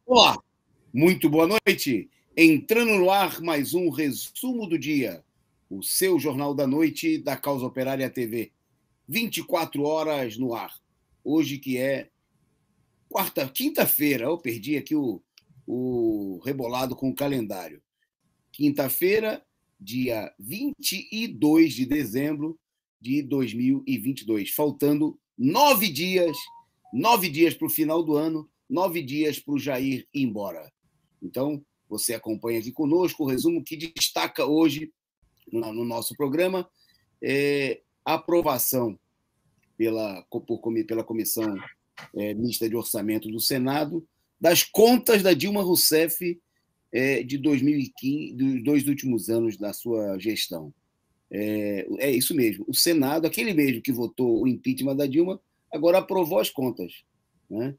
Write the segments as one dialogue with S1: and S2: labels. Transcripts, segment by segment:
S1: Olá, muito boa noite. Entrando no ar mais um resumo do dia, o seu Jornal da Noite da Causa Operária TV. 24 horas no ar. Hoje que é quinta-feira, eu perdi aqui o rebolado com o calendário. Quinta-feira, dia 22 de dezembro de 2022. Faltando 9 dias para o final do ano, 9 dias para o Jair ir embora. Então, você acompanha aqui conosco o resumo que destaca hoje no nosso programa a aprovação pela Comissão Mista de Orçamento do Senado das contas da Dilma Rousseff de 2015, dos 2 últimos anos da sua gestão. É isso mesmo. O Senado, aquele mesmo que votou o impeachment da Dilma, agora aprovou as contas, né?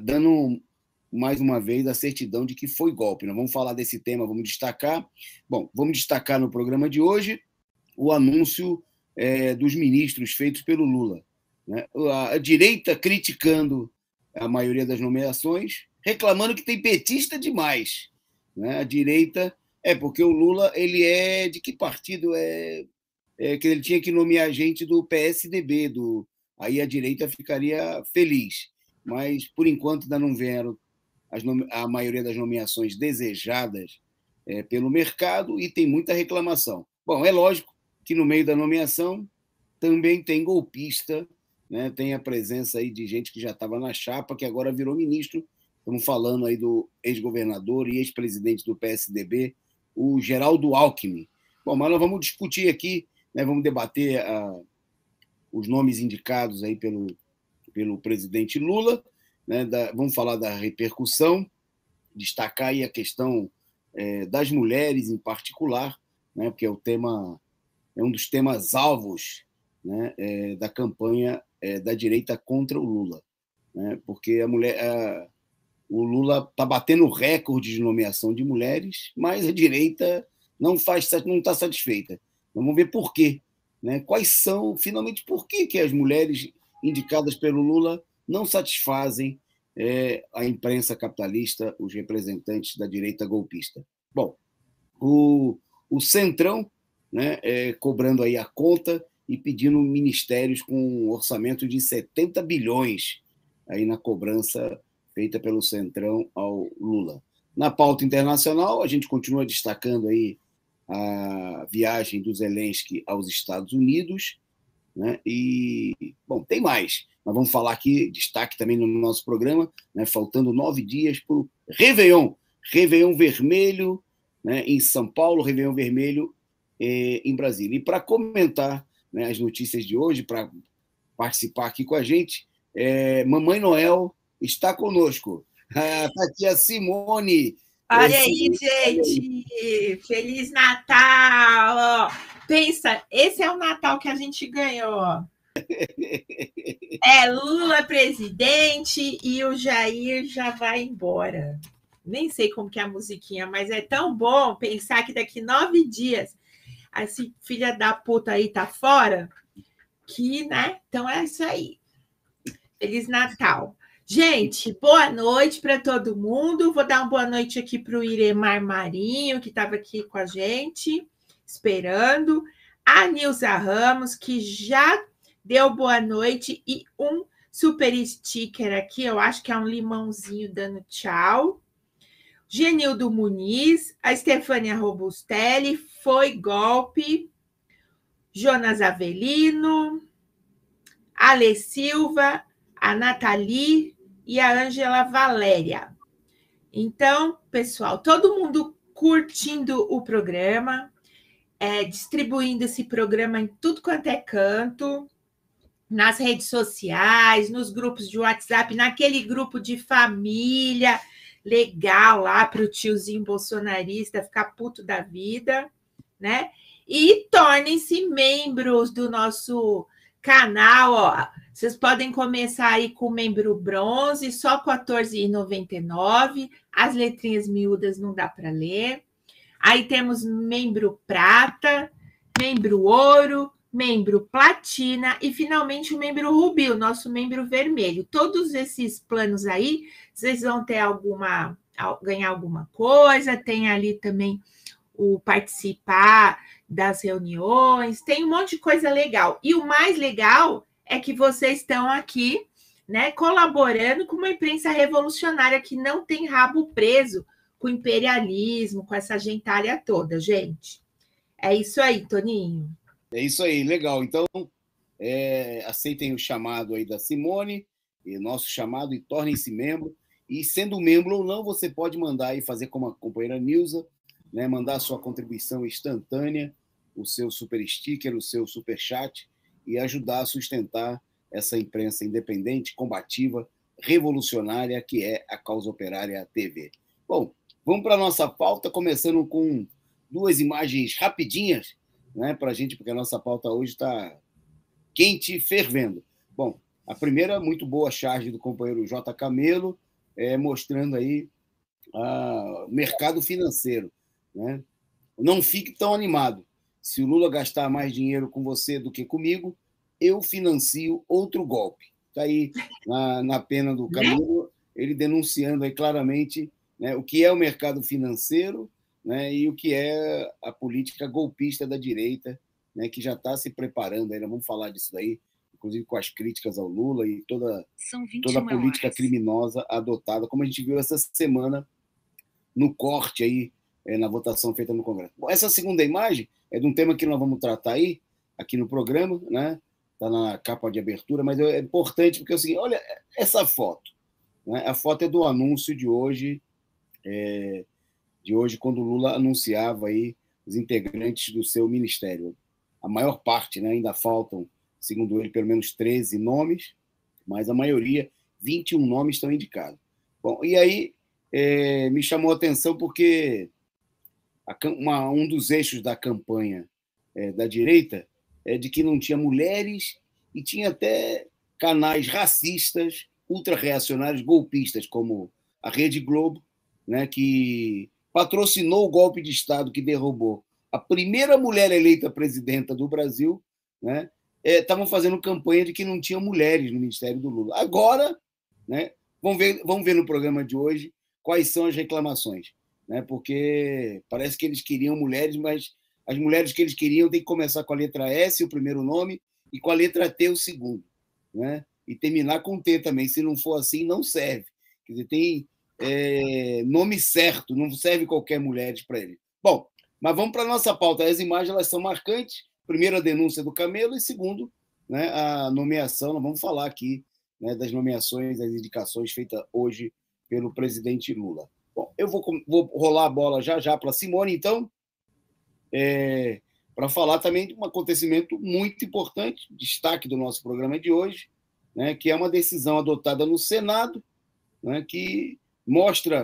S1: Dando mais uma vez a certidão de que foi golpe. Nós vamos falar desse tema, vamos destacar. Bom, vamos destacar no programa de hoje o anúncio dos ministros feitos pelo Lula, né? A direita criticando a maioria das nomeações, reclamando que tem petista demais, né? A direita porque o Lula ele é de que partido que ele tinha que nomear gente do PSDB, aí a direita ficaria feliz, mas por enquanto ainda não vieram a maioria das nomeações desejadas pelo mercado e tem muita reclamação. Bom, é lógico que no meio da nomeação também tem golpista, né? Tem a presença aí de gente que já estava na chapa, que agora virou ministro. Estamos falando aí do ex-governador e ex-presidente do PSDB, o Geraldo Alckmin. Bom, mas nós vamos discutir aqui, né? Vamos debater os nomes indicados aí pelo presidente Lula, né? Vamos falar da repercussão, destacar aí a questão das mulheres em particular, né? Porque é um dos temas alvos, né? Da campanha da direita contra o Lula, né? Porque o Lula está batendo recorde de nomeação de mulheres, mas a direita não está satisfeita. Vamos ver por quê, né? Quais são, finalmente, por que as mulheres indicadas pelo Lula não satisfazem a imprensa capitalista, os representantes da direita golpista. Bom, o Centrão, né, cobrando aí a conta e pedindo ministérios com um orçamento de 70 bilhões aí na cobrança feita pelo Centrão ao Lula. Na pauta internacional, a gente continua destacando aí a viagem do Zelensky aos Estados Unidos, né? E, bom, tem mais. Nós vamos falar aqui, destaque também no nosso programa, né? Faltando 9 dias para o Réveillon. Réveillon Vermelho, né? Em São Paulo, Réveillon Vermelho em Brasília. E para comentar, né, as notícias de hoje, para participar aqui com a gente, Mamãe Noel está conosco. Está aqui a Simone.
S2: Olha aí, gente! Feliz Natal! Pensa, esse é o Natal que a gente ganhou. Lula presidente e o Jair já vai embora. Nem sei como que é a musiquinha, mas é tão bom pensar que daqui 9 dias esse filha da puta aí tá fora, que, né? Então é isso aí. Feliz Natal. Gente, boa noite para todo mundo. Vou dar uma boa noite aqui para o Iremar Marinho, que estava aqui com a gente, esperando. A Nilza Ramos, que já deu boa noite, e um super sticker aqui, eu acho que é um limãozinho dando tchau. Genildo Muniz, a Estefânia Robustelli, foi golpe. Jonas Avelino, Ale Silva, a Nathalie e a Ângela Valéria. Então, pessoal, todo mundo curtindo o programa, distribuindo esse programa em tudo quanto é canto, nas redes sociais, nos grupos de WhatsApp, naquele grupo de família legal lá para o tiozinho bolsonarista ficar puto da vida, né? E tornem-se membros do nosso canal, ó. Vocês podem começar aí com o membro bronze, só R$ 14,99. As letrinhas miúdas não dá para ler. Aí temos membro prata, membro ouro, membro platina e, finalmente, o membro rubi, o nosso membro vermelho. Todos esses planos aí, vocês vão ter ganhar alguma coisa, tem ali também o participar das reuniões, tem um monte de coisa legal. E o mais legal é que vocês estão aqui, né, colaborando com uma imprensa revolucionária que não tem rabo preso com o imperialismo, com essa gentalha toda, gente. É isso aí, Toninho.
S1: É isso aí, legal. Então, aceitem o chamado aí da Simone, e nosso chamado, e tornem-se membro. E sendo membro ou não, você pode mandar e fazer como a companheira Nilza, né, mandar a sua contribuição instantânea, o seu super sticker, o seu super chat, e ajudar a sustentar essa imprensa independente, combativa, revolucionária, que é a Causa Operária TV. Bom, vamos para a nossa pauta, começando com 2 imagens rapidinhas, né, para a gente, porque a nossa pauta hoje está quente e fervendo. Bom, a primeira, muito boa charge do companheiro J. Camelo, mostrando aí o mercado financeiro, né? Não fique tão animado. Se o Lula gastar mais dinheiro com você do que comigo, eu financio outro golpe. Está aí na pena do Camilo, ele denunciando aí claramente, né, o que é o mercado financeiro, né, e o que é a política golpista da direita, né, que já está se preparando. Ainda vamos falar disso daí, inclusive com as críticas ao Lula e toda a política criminosa adotada, como a gente viu essa semana no corte aí, na votação feita no Congresso. Bom, essa segunda imagem é de um tema que nós vamos tratar aí, aqui no programa, né? Está na capa de abertura, mas é importante porque é o seguinte, olha essa foto, né? A foto é do anúncio de hoje, quando o Lula anunciava aí os integrantes do seu ministério. A maior parte, né, ainda faltam, segundo ele, pelo menos 13 nomes, mas a maioria, 21 nomes estão indicados. Bom, e aí me chamou a atenção porque um dos eixos da campanha da direita é de que não tinha mulheres e tinha até canais racistas, ultra-reacionários, golpistas, como a Rede Globo, né, que patrocinou o golpe de Estado que derrubou a primeira mulher eleita presidenta do Brasil, né? Estavam fazendo campanha de que não tinha mulheres no Ministério do Lula. Agora, né, vamos ver no programa de hoje quais são as reclamações, né? Porque parece que eles queriam mulheres, mas as mulheres que eles queriam têm que começar com a letra S, o primeiro nome, e com a letra T, o segundo, né? E terminar com T também. Se não for assim, não serve. Quer dizer, tem nome certo, não serve qualquer mulher para ele. Bom, mas vamos para a nossa pauta. As imagens elas são marcantes. Primeiro, a denúncia do Camelo, e segundo, né, a nomeação. Nós vamos falar aqui, né, das nomeações, das indicações feitas hoje pelo presidente Lula. Bom, eu vou rolar a bola já para a Simone, então, para falar também de um acontecimento muito importante, destaque do nosso programa de hoje, né, que é uma decisão adotada no Senado, né, que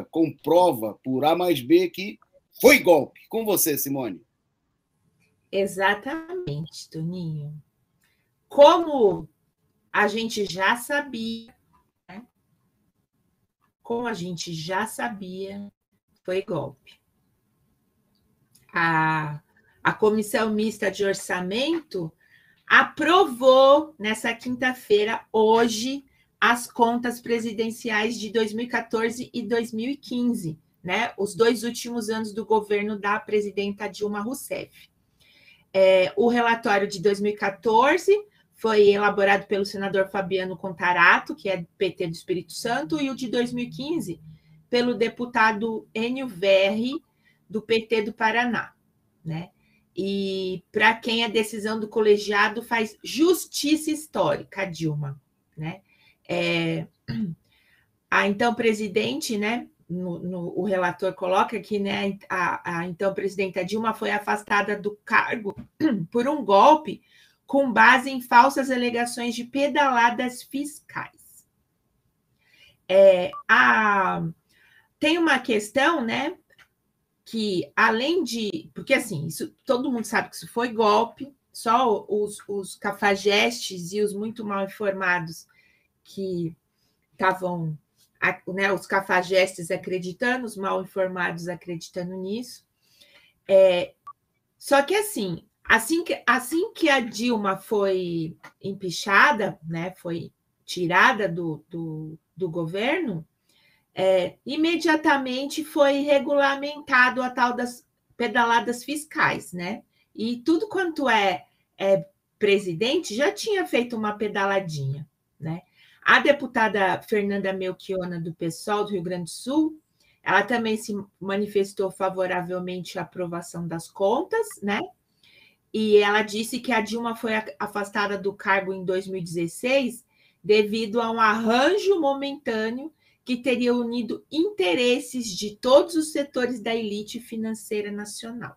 S1: comprova por A mais B que foi golpe. Com você, Simone.
S2: Exatamente, Toninho. Como a gente já sabia, né? Como a gente já sabia, foi golpe. A Comissão Mista de Orçamento aprovou, nessa quinta-feira, hoje, as contas presidenciais de 2014 e 2015, né? Os 2 últimos anos do governo da presidenta Dilma Rousseff. O relatório de 2014 foi elaborado pelo senador Fabiano Contarato, que é do PT do Espírito Santo, e o de 2015 pelo deputado Enio Verri, do PT do Paraná, né? E para quem a decisão do colegiado faz justiça histórica, Dilma, né? A então presidente, né? O relator coloca que, né, a então presidenta Dilma foi afastada do cargo por um golpe com base em falsas alegações de pedaladas fiscais. Tem uma questão, né, que além de... Porque, assim, isso, todo mundo sabe que isso foi golpe, só os cafajestes e os muito mal informados que estavam... Né, os cafajestes acreditando, os mal informados acreditando nisso. Só que, assim, Assim que a Dilma foi empichada, né, foi tirada do governo, imediatamente foi regulamentado a tal das pedaladas fiscais, né? E tudo quanto é presidente já tinha feito uma pedaladinha, né? A deputada Fernanda Melchiona, do PSOL do Rio Grande do Sul, ela também se manifestou favoravelmente à aprovação das contas, né? E ela disse que a Dilma foi afastada do cargo em 2016 devido a um arranjo momentâneo que teria unido interesses de todos os setores da elite financeira nacional,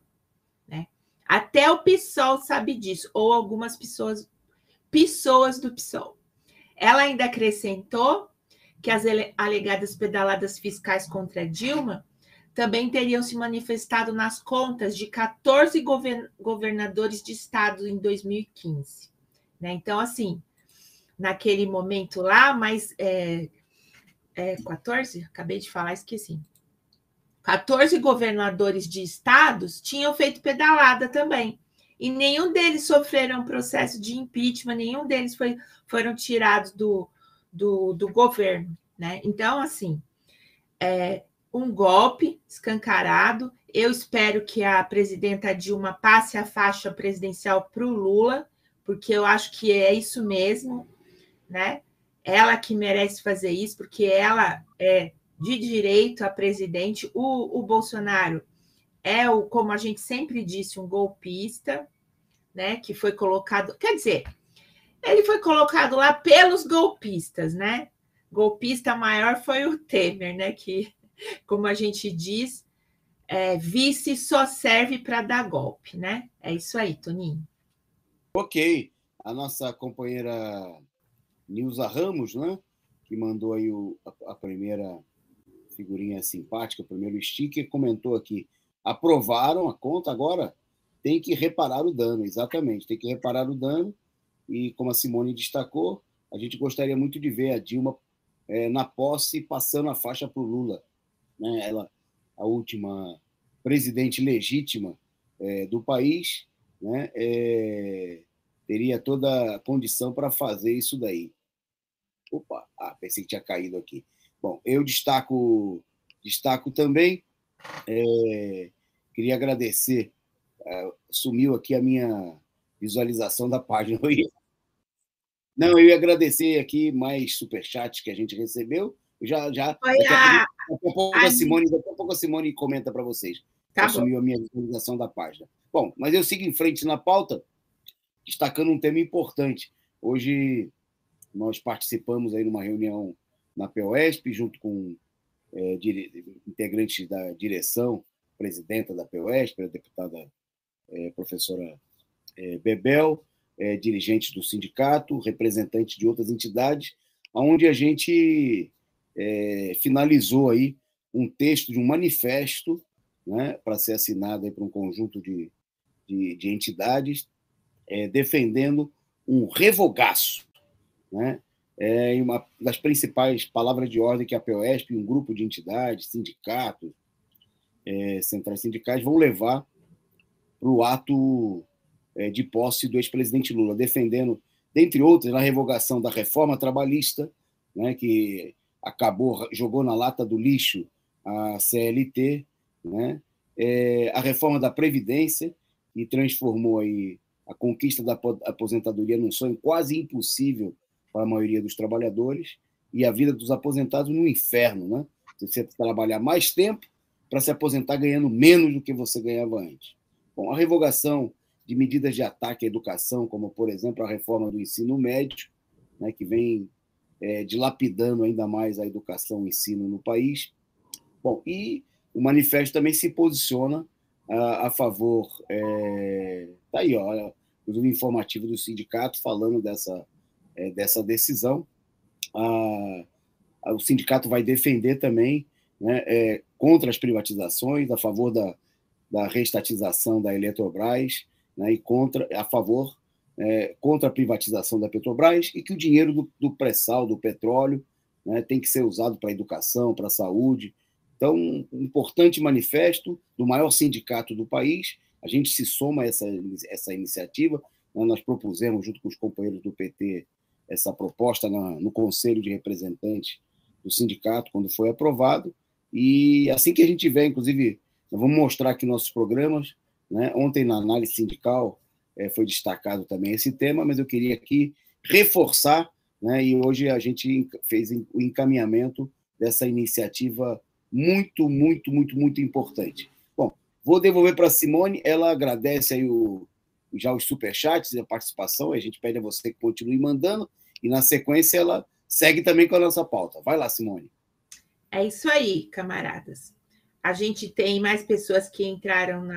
S2: né? Até o PSOL sabe disso, ou algumas pessoas do PSOL. Ela ainda acrescentou que as alegadas pedaladas fiscais contra Dilma também teriam se manifestado nas contas de 14 governadores de estado em 2015. Né? Então, assim, naquele momento lá, mas 14? Acabei de falar, esqueci. 14 governadores de estados tinham feito pedalada também. E nenhum deles sofreram um processo de impeachment, nenhum deles foram tirados do governo. Né? Então, assim, um golpe escancarado. Eu espero que a presidenta Dilma passe a faixa presidencial para o Lula, porque eu acho que é isso mesmo, né? Ela que merece fazer isso, porque ela é de direito a presidente. O Bolsonaro como a gente sempre disse, um golpista, né? Que foi colocado. Quer dizer, ele foi colocado lá pelos golpistas, né? Golpista maior foi o Temer, né? Que, como a gente diz, vice só serve para dar golpe, né? É isso aí, Toninho.
S1: Ok. A nossa companheira Nilza Ramos, né? Que mandou aí a primeira figurinha simpática, o primeiro sticker, comentou aqui: aprovaram a conta, agora tem que reparar o dano. Exatamente, tem que reparar o dano. E como a Simone destacou, a gente gostaria muito de ver a Dilma na posse passando a faixa para o Lula, né? Ela, a última presidente legítima do país, né? Teria toda a condição para fazer isso daí. Opa, pensei que tinha caído aqui. Bom, eu destaco também, queria agradecer, sumiu aqui a minha visualização da página. Não, eu ia agradecer aqui mais superchats que a gente recebeu. Daqui a pouco a Simone comenta para vocês.
S2: Tá
S1: Assumiu a minha visualização da página. Bom, mas eu sigo em frente na pauta, destacando um tema importante. Hoje nós participamos aí numa reunião na POSP, junto com integrantes da direção, presidenta da POSP, a deputada professora Bebel, dirigentes do sindicato, representantes de outras entidades, onde a gente finalizou aí um texto de um manifesto, né, para ser assinado aí por um conjunto de entidades, defendendo um revogaço, né? Uma das principais palavras de ordem que a POSP e um grupo de entidades, sindicatos, centrais sindicais vão levar para o ato de posse do ex-presidente Lula, defendendo, dentre outras, a revogação da reforma trabalhista, né, que jogou na lata do lixo a CLT, né, a reforma da Previdência, que transformou aí a conquista da aposentadoria num sonho quase impossível para a maioria dos trabalhadores, e a vida dos aposentados no inferno, né? Você trabalhar mais tempo para se aposentar ganhando menos do que você ganhava antes. Bom, a revogação de medidas de ataque à educação, como, por exemplo, a reforma do ensino médio, né, que vem dilapidando ainda mais a educação e o ensino no país. Bom, e o manifesto também se posiciona a favor, tá aí, ó, o informativo do sindicato falando dessa decisão. O sindicato vai defender também, né, contra as privatizações, a favor da reestatização da Eletrobras, né, e a favor contra a privatização da Petrobras, e que o dinheiro do pré-sal, do petróleo, né, tem que ser usado para a educação, para a saúde. Então, um importante manifesto do maior sindicato do país, a gente se soma a essa iniciativa. Nós propusemos, junto com os companheiros do PT, essa proposta no Conselho de Representantes do sindicato, quando foi aprovado, e assim que a gente tiver, inclusive, nós vamos mostrar aqui nossos programas, né? Ontem, na análise sindical, foi destacado também esse tema, mas eu queria aqui reforçar, né? E hoje a gente fez o encaminhamento dessa iniciativa muito, muito, muito, muito importante. Bom, vou devolver para a Simone, ela agradece aí já os superchats, a participação, a gente pede a você que continue mandando, e na sequência ela segue também com a nossa pauta. Vai lá, Simone.
S2: É isso aí, camaradas. A gente tem mais pessoas que entraram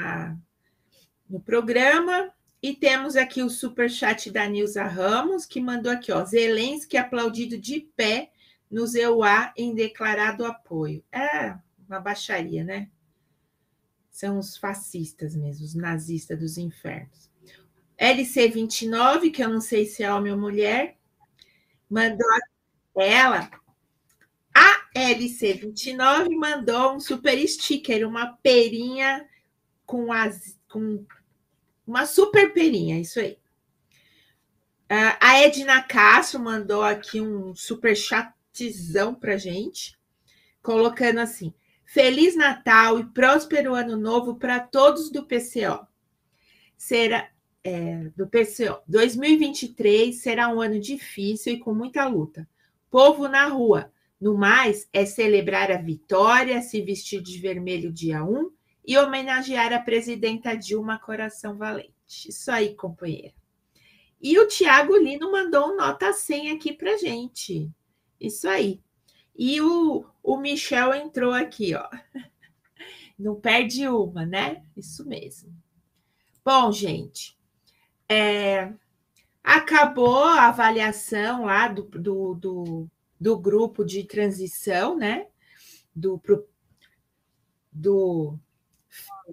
S2: no programa, e temos aqui o superchat da Nilza Ramos, que mandou aqui, ó, Zelensky aplaudido de pé nos EUA em declarado apoio. É uma baixaria, né? São os fascistas mesmo, os nazistas dos infernos. LC29, que eu não sei se é homem ou mulher, mandou ela. A LC29 mandou um super sticker, uma perinha com uma super perinha, isso aí. A Edna Castro mandou aqui um super chatzão pra gente, colocando assim: Feliz Natal e próspero Ano Novo para todos do PCO. Do PCO. 2023 será um ano difícil e com muita luta. Povo na rua. No mais, é celebrar a vitória, se vestir de vermelho dia 1 e homenagear a presidenta Dilma Coração Valente. Isso aí, companheira. E o Tiago Lino mandou um nota 100 aqui pra gente. Isso aí. E o Michel entrou aqui, ó. Não perde uma, né? Isso mesmo. Bom, gente, acabou a avaliação lá do grupo de transição, né? Do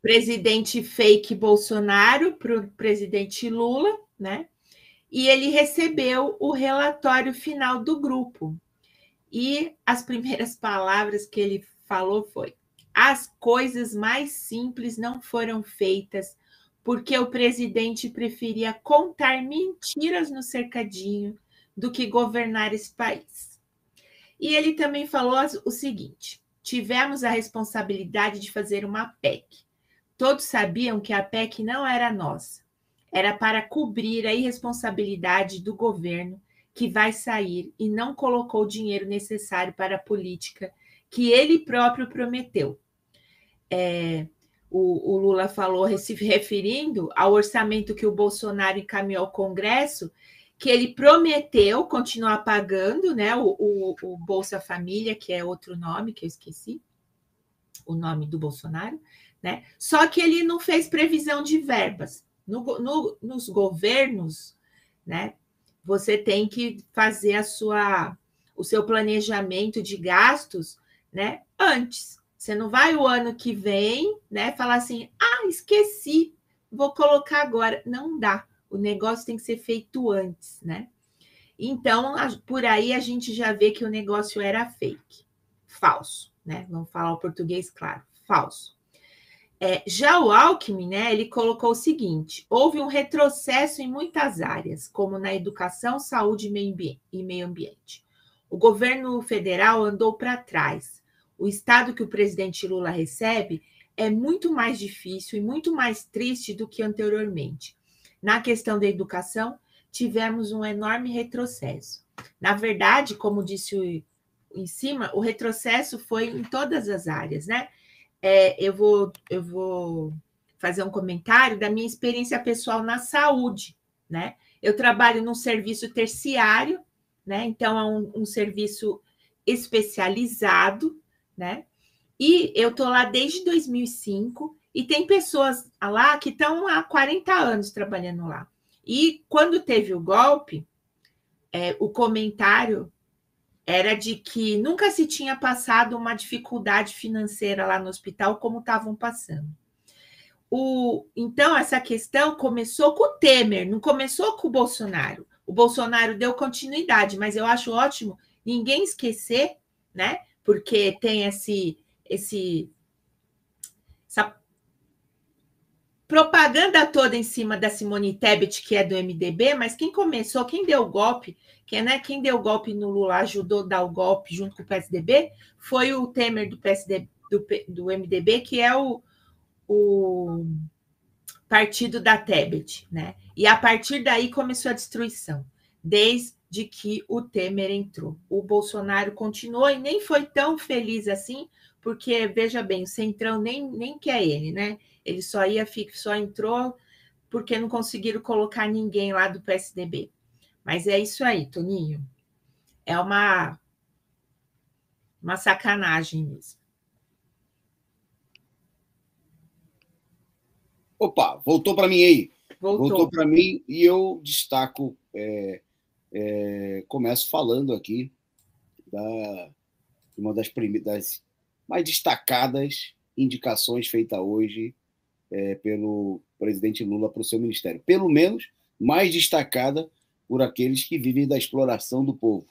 S2: presidente fake Bolsonaro para o presidente Lula, né? E ele recebeu o relatório final do grupo. E as primeiras palavras que ele falou foi: as coisas mais simples não foram feitas porque o presidente preferia contar mentiras no cercadinho do que governar esse país. E ele também falou o seguinte: tivemos a responsabilidade de fazer uma PEC. Todos sabiam que a PEC não era nossa. Era para cobrir a irresponsabilidade do governo que vai sair e não colocou o dinheiro necessário para a política que ele próprio prometeu. O Lula falou, se referindo ao orçamento que o Bolsonaro encaminhou ao Congresso, que ele prometeu continuar pagando, né, o Bolsa Família, que é outro nome que eu esqueci, o nome do Bolsonaro, né? Só que ele não fez previsão de verbas. Nos governos, né, você tem que fazer o seu planejamento de gastos, né, antes. Você não vai o ano que vem, né, falar assim: esqueci, vou colocar agora. Não dá. O negócio tem que ser feito antes, né? Então, por aí a gente já vê que o negócio era fake, falso, né? Vamos falar o português claro, falso. Já o Alckmin, né, ele colocou o seguinte: houve um retrocesso em muitas áreas, como na educação, saúde e meio ambiente. O governo federal andou para trás. O estado que o presidente Lula recebe é muito mais difícil e muito mais triste do que anteriormente. Na questão da educação, tivemos um enorme retrocesso. Na verdade, como disse em cima, o retrocesso foi em todas as áreas, né? Eu vou fazer um comentário da minha experiência pessoal na saúde, né? Eu trabalho num serviço terciário, né? Então, é um serviço especializado, né? E eu estou lá desde 2005 e tem pessoas lá que estão há 40 anos trabalhando lá. E quando teve o golpe, o comentário era de que nunca se tinha passado uma dificuldade financeira lá no hospital como estavam passando. Então, essa questão começou com o Temer, não começou com o Bolsonaro. O Bolsonaro deu continuidade, mas eu acho ótimo ninguém esquecer, né? Porque tem essa propaganda toda em cima da Simone Tebet, que é do MDB, mas quem começou, quem deu o golpe, quem deu o golpe no Lula, ajudou a dar o golpe junto com o PSDB, foi o Temer do PSD, do MDB, que é o partido da Tebet, né? E a partir daí começou a destruição, desde que o Temer entrou. O Bolsonaro continuou e nem foi tão feliz assim, porque, veja bem, o Centrão nem quer ele, né? Ele só entrou porque não conseguiram colocar ninguém lá do PSDB. Mas é isso aí, Toninho. É uma sacanagem mesmo.
S1: Opa, voltou para mim aí.
S2: Voltou
S1: para mim e eu destaco, começo falando aqui de uma das mais destacadas indicações feitas hoje pelo presidente Lula para o seu ministério. Pelo menos mais destacada por aqueles que vivem da exploração do povo,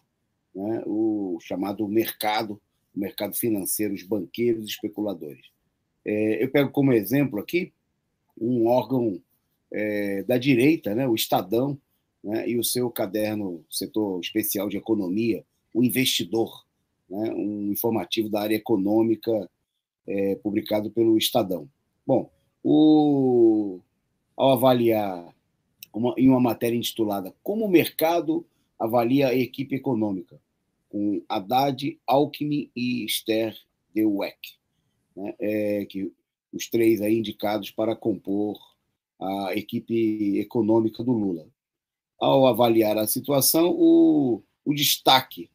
S1: né? O chamado mercado financeiro, os banqueiros e especuladores. Eu pego como exemplo aqui um órgão da direita, né, o Estadão, né, e o seu caderno, setor especial de economia, o Investidor, né, um informativo da área econômica publicado pelo Estadão. Bom, ao avaliar em uma matéria intitulada Como o mercado avalia a equipe econômica, com Haddad, Alckmin e Esther de Weck, né, que os três aí indicados para compor a equipe econômica do Lula. Ao avaliar a situação, o destaque,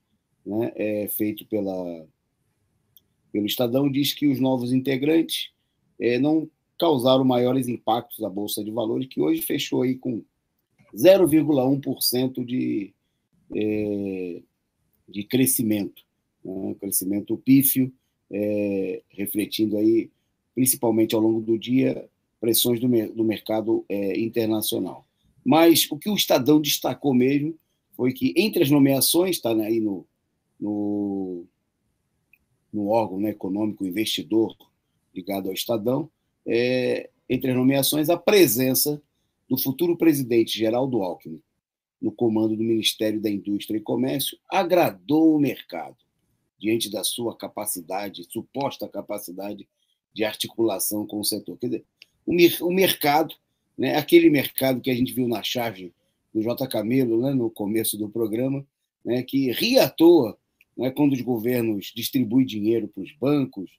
S1: né, feito pelo Estadão diz que os novos integrantes não causaram maiores impactos à Bolsa de Valores, que hoje fechou aí com 0,1% de crescimento, né, um crescimento pífio, refletindo aí, principalmente ao longo do dia, pressões do mercado internacional. Mas o que o Estadão destacou mesmo foi que, entre as nomeações, está aí no órgão, né, econômico investidor ligado ao Estadão, entre as nomeações, a presença do futuro presidente Geraldo Alckmin no comando do Ministério da Indústria e Comércio agradou o mercado, diante da sua suposta capacidade de articulação com o setor. Quer dizer, o mercado, né, aquele mercado que a gente viu na charge do J. Camelo, né, no começo do programa, né, que ria à toa, né, quando os governos distribuem dinheiro para os bancos,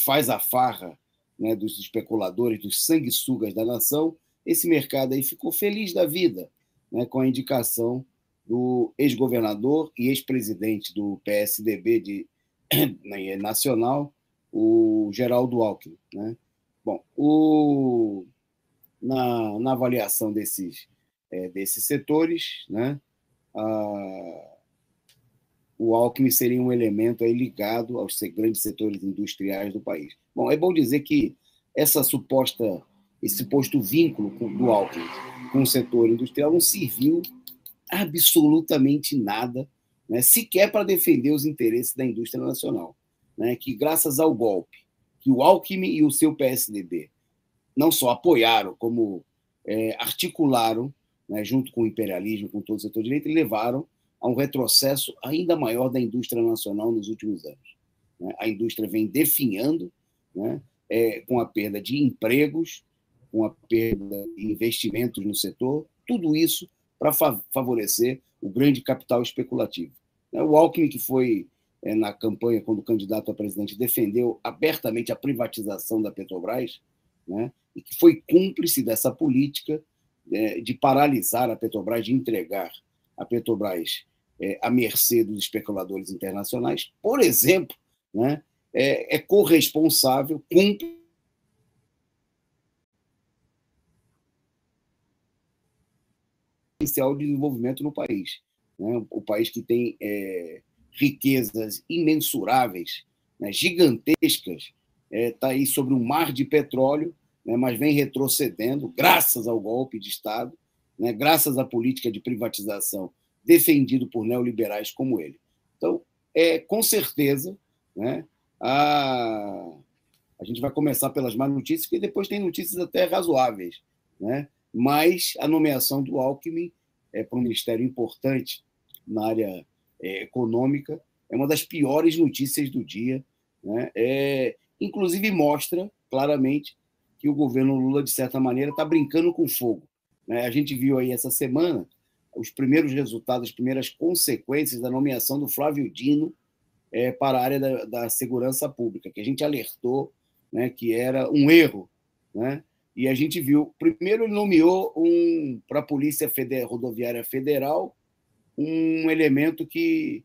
S1: faz a farra, né, dos especuladores, dos sanguessugas da nação. Esse mercado aí ficou feliz da vida, né, com a indicação do ex-governador e ex-presidente do PSDB nacional, o Geraldo Alckmin, né? Bom, na avaliação desses setores, né, o Alckmin seria um elemento aí ligado aos grandes setores industriais do país. Bom, é bom dizer que esse suposto vínculo do Alckmin com o setor industrial não serviu absolutamente nada, né, sequer para defender os interesses da indústria nacional, né, que, graças ao golpe que o Alckmin e o seu PSDB não só apoiaram, como articularam, né, junto com o imperialismo, com todo o setor de direita, e levaram a um retrocesso ainda maior da indústria nacional nos últimos anos, né? A indústria vem definhando, né, com a perda de empregos, com a perda de investimentos no setor, tudo isso para favorecer o grande capital especulativo. O Alckmin, que foi, na campanha, quando candidato a presidente, defendeu abertamente a privatização da Petrobras, né, e que foi cúmplice dessa política de paralisar a Petrobras, de entregar a Petrobras à mercê dos especuladores internacionais, por exemplo, né, corresponsável, cúmplice potencial de desenvolvimento no país, né? O país que tem riquezas imensuráveis, né, gigantescas, está aí sobre um mar de petróleo, né, mas vem retrocedendo graças ao golpe de Estado, né, graças à política de privatização defendido por neoliberais como ele. Então, com certeza, né, A gente vai começar pelas más notícias, porque depois tem notícias até razoáveis, né? Mas a nomeação do Alckmin para um ministério importante na área econômica é uma das piores notícias do dia, né? Inclusive mostra claramente que o governo Lula, de certa maneira, está brincando com fogo, né? A gente viu aí essa semana os primeiros resultados, as primeiras consequências da nomeação do Flávio Dino para a área da segurança pública, que a gente alertou, né, que era um erro, né? E a gente viu, primeiro ele nomeou para a Polícia Rodoviária Federal um elemento que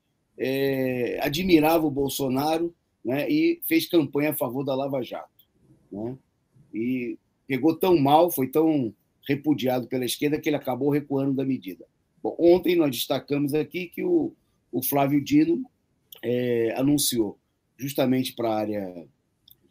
S1: admirava o Bolsonaro, né, e fez campanha a favor da Lava Jato, né? E pegou tão mal, foi tão repudiado pela esquerda que ele acabou recuando da medida. Bom, ontem nós destacamos aqui que o Flávio Dino anunciou, justamente para a área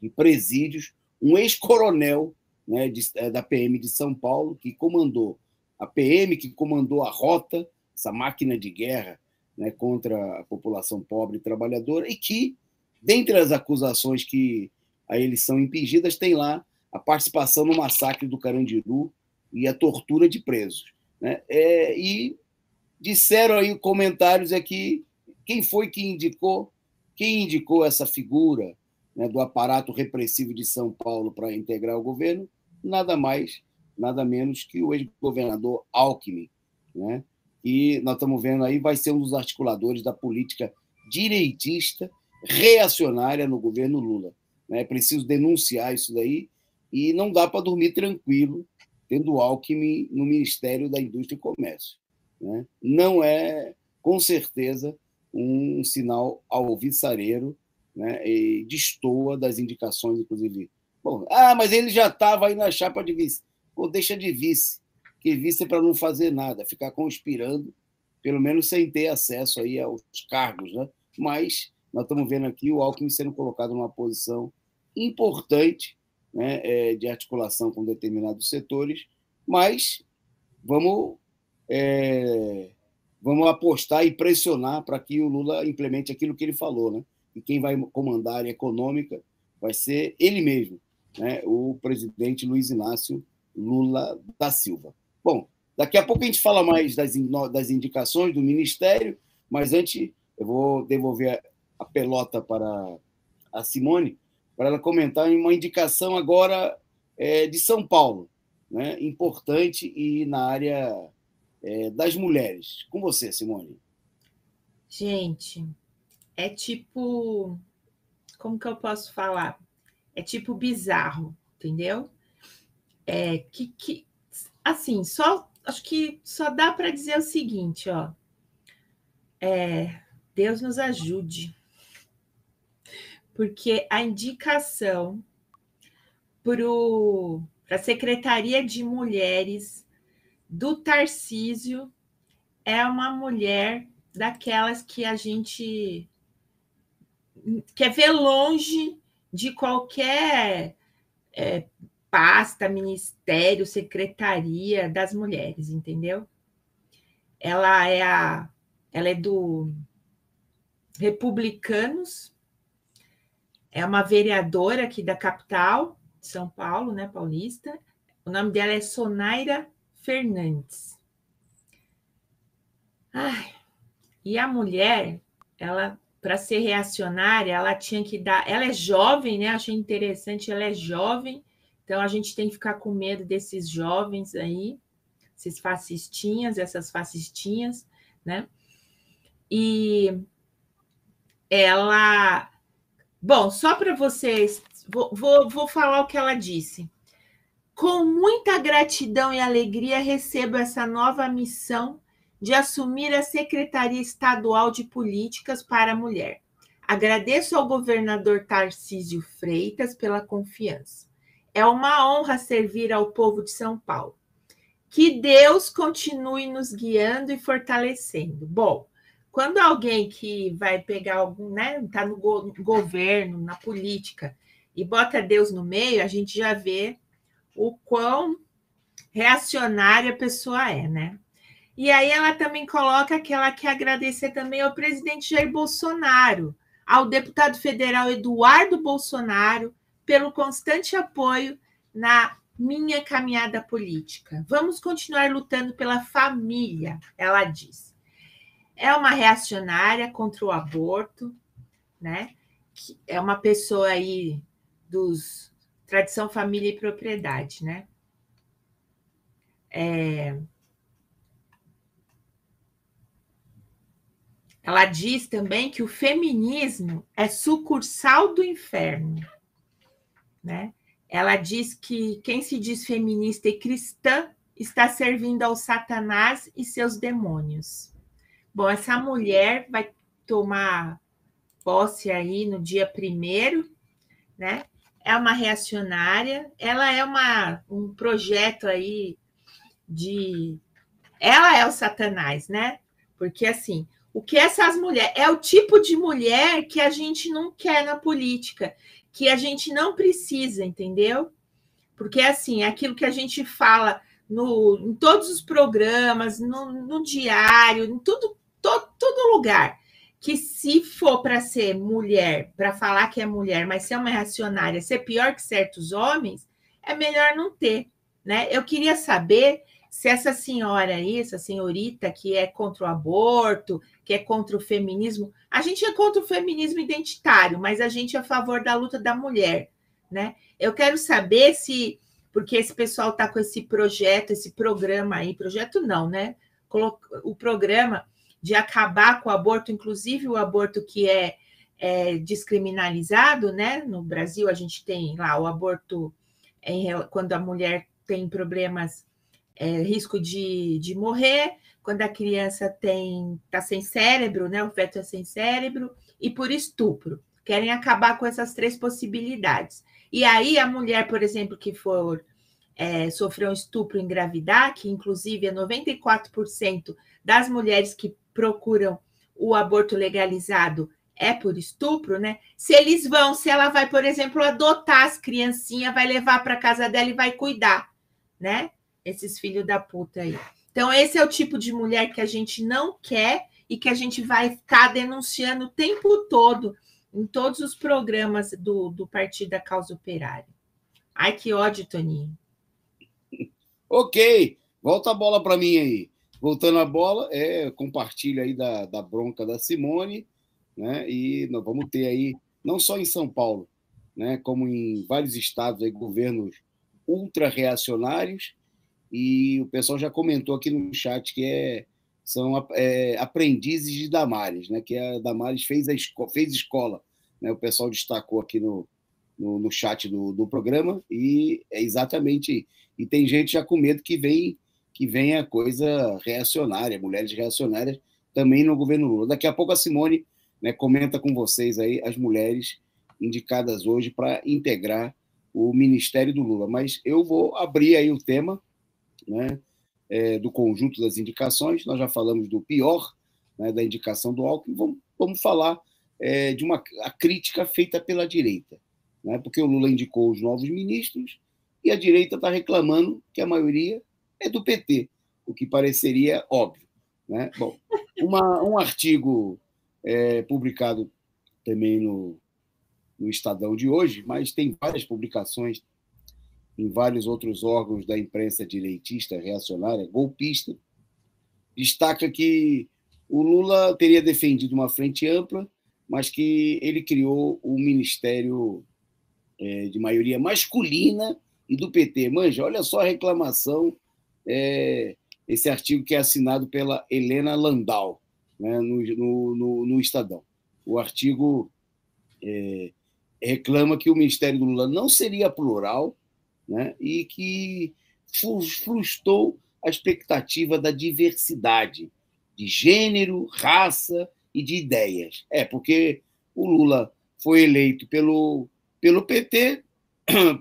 S1: de presídios, um ex-coronel, né, da PM de São Paulo, que comandou a PM, que comandou a Rota, essa máquina de guerra, né, contra a população pobre e trabalhadora, e que, dentre as acusações que a eles são impingidas, tem lá a participação no massacre do Carandiru e a tortura de presos, né? E disseram aí comentários aqui, quem foi que indicou? Quem indicou essa figura, né, do aparato repressivo de São Paulo para integrar o governo? Nada mais, nada menos que o ex-governador Alckmin, né? E nós estamos vendo aí, vai ser um dos articuladores da política direitista, reacionária no governo Lula, né? É preciso denunciar isso daí e não dá para dormir tranquilo tendo Alckmin no Ministério da Indústria e Comércio, né? Não é, com certeza, um sinal alvissareiro, né? E destoa das indicações, inclusive. Bom, mas ele já estava aí na chapa de vice. Pô, deixa de vice, que vice é para não fazer nada, ficar conspirando, pelo menos sem ter acesso aí aos cargos, né? Mas nós estamos vendo aqui o Alckmin sendo colocado numa posição importante, né, de articulação com determinados setores, mas vamos apostar e pressionar para que o Lula implemente aquilo que ele falou, né? E quem vai comandar a área econômica vai ser ele mesmo, né? O presidente Luiz Inácio Lula da Silva. Bom, daqui a pouco a gente fala mais das indicações do Ministério, mas antes eu vou devolver a pelota para a Simone, para ela comentar uma indicação agora de São Paulo, né? Importante e na área das mulheres. Com você, Simone.
S2: Gente, é tipo... Como que eu posso falar? É tipo bizarro, entendeu? Assim, acho que só dá para dizer o seguinte, ó. Deus nos ajude. Porque a indicação para a Secretaria de Mulheres do Tarcísio é uma mulher daquelas que a gente quer ver longe de qualquer pasta, ministério, secretaria das mulheres, entendeu? Ela é do Republicanos, é uma vereadora aqui da capital, de São Paulo, né, paulista. O nome dela é Sonaira Fernandes. E a mulher, ela, para ser reacionária, ela tinha que dar... Ela é jovem, né? Achei interessante, ela é jovem, então a gente tem que ficar com medo desses jovens aí, esses fascistinhas, essas fascistinhas, né? E ela... Bom, só para vocês, vou falar o que ela disse. Com muita gratidão e alegria, recebo essa nova missão de assumir a Secretaria Estadual de Políticas para a Mulher. Agradeço ao governador Tarcísio Freitas pela confiança. É uma honra servir ao povo de São Paulo. Que Deus continue nos guiando e fortalecendo. Bom, quando alguém que vai pegar algum, né, está no governo, na política, e bota Deus no meio, a gente já vê o quão reacionária a pessoa é, né? E aí ela também coloca que ela quer agradecer também ao presidente Jair Bolsonaro, ao deputado federal Eduardo Bolsonaro, pelo constante apoio na minha caminhada política. Vamos continuar lutando pela família, ela diz. É uma reacionária contra o aborto, né? É uma pessoa aí dos tradição, família e propriedade, né? Ela diz também que o feminismo é sucursal do inferno, né? Ela diz que quem se diz feminista e cristã está servindo ao Satanás e seus demônios. Bom, essa mulher vai tomar posse aí no dia 1º, né? É uma reacionária, ela é um projeto aí de... Ela é o Satanás, né? Porque, assim, o que essas mulheres... É o tipo de mulher que a gente não quer na política, que a gente não precisa, entendeu? Porque, assim, é aquilo que a gente fala em todos os programas, no diário, em todo lugar, que se for para ser mulher, para falar que é mulher, mas ser uma reacionária, ser pior que certos homens, é melhor não ter, né? Eu queria saber se essa senhora aí, essa senhorita que é contra o aborto, que é contra o feminismo, a gente é contra o feminismo identitário, mas a gente é a favor da luta da mulher, né? Eu quero saber se, porque esse pessoal está com esse projeto, esse programa aí, projeto não, né? O programa de acabar com o aborto, inclusive o aborto que é descriminalizado, né? No Brasil, a gente tem lá o aborto quando a mulher tem problemas, risco de morrer, quando a criança está sem cérebro, né? O feto é sem cérebro, e por estupro. Querem acabar com essas 3 possibilidades. E aí, a mulher, por exemplo, que for sofrer um estupro e engravidar, que inclusive é 94% das mulheres que procuram o aborto legalizado é por estupro, né? Se ela vai, por exemplo, adotar as criancinhas, vai levar para casa dela e vai cuidar, né? Esses filhos da puta aí. Então, esse é o tipo de mulher que a gente não quer e que a gente vai ficar denunciando o tempo todo em todos os programas do Partido da Causa Operária. Ai, que ódio, Toninho.
S1: Ok, volta a bola para mim aí. Voltando a bola, compartilha aí da bronca da Simone, né? E nós vamos ter aí, não só em São Paulo, né? Como em vários estados, aí, governos ultra-reacionários, e o pessoal já comentou aqui no chat que são aprendizes de Damares, né? Que a Damares fez escola, né? O pessoal destacou aqui no chat do programa, e é exatamente. E tem gente já com medo que venha coisa reacionária, mulheres reacionárias também no governo Lula. Daqui a pouco a Simone, né, comenta com vocês aí as mulheres indicadas hoje para integrar o Ministério do Lula. Mas eu vou abrir aí o tema, né, do conjunto das indicações. Nós já falamos do pior, né, da indicação do Alckmin. Vamos falar de a crítica feita pela direita, né, porque o Lula indicou os novos ministros e a direita está reclamando que a maioria é do PT, o que pareceria óbvio, né? Bom, um artigo publicado também no Estadão de hoje, mas tem várias publicações em vários outros órgãos da imprensa direitista, reacionária, golpista, destaca que o Lula teria defendido uma frente ampla, mas que ele criou um ministério de maioria masculina e do PT. Manja, olha só a reclamação, esse artigo que é assinado pela Helena Landau, né, no Estadão. O artigo reclama que o Ministério do Lula não seria plural, né, e que frustrou a expectativa da diversidade de gênero, raça e de ideias. Porque o Lula foi eleito pelo PT,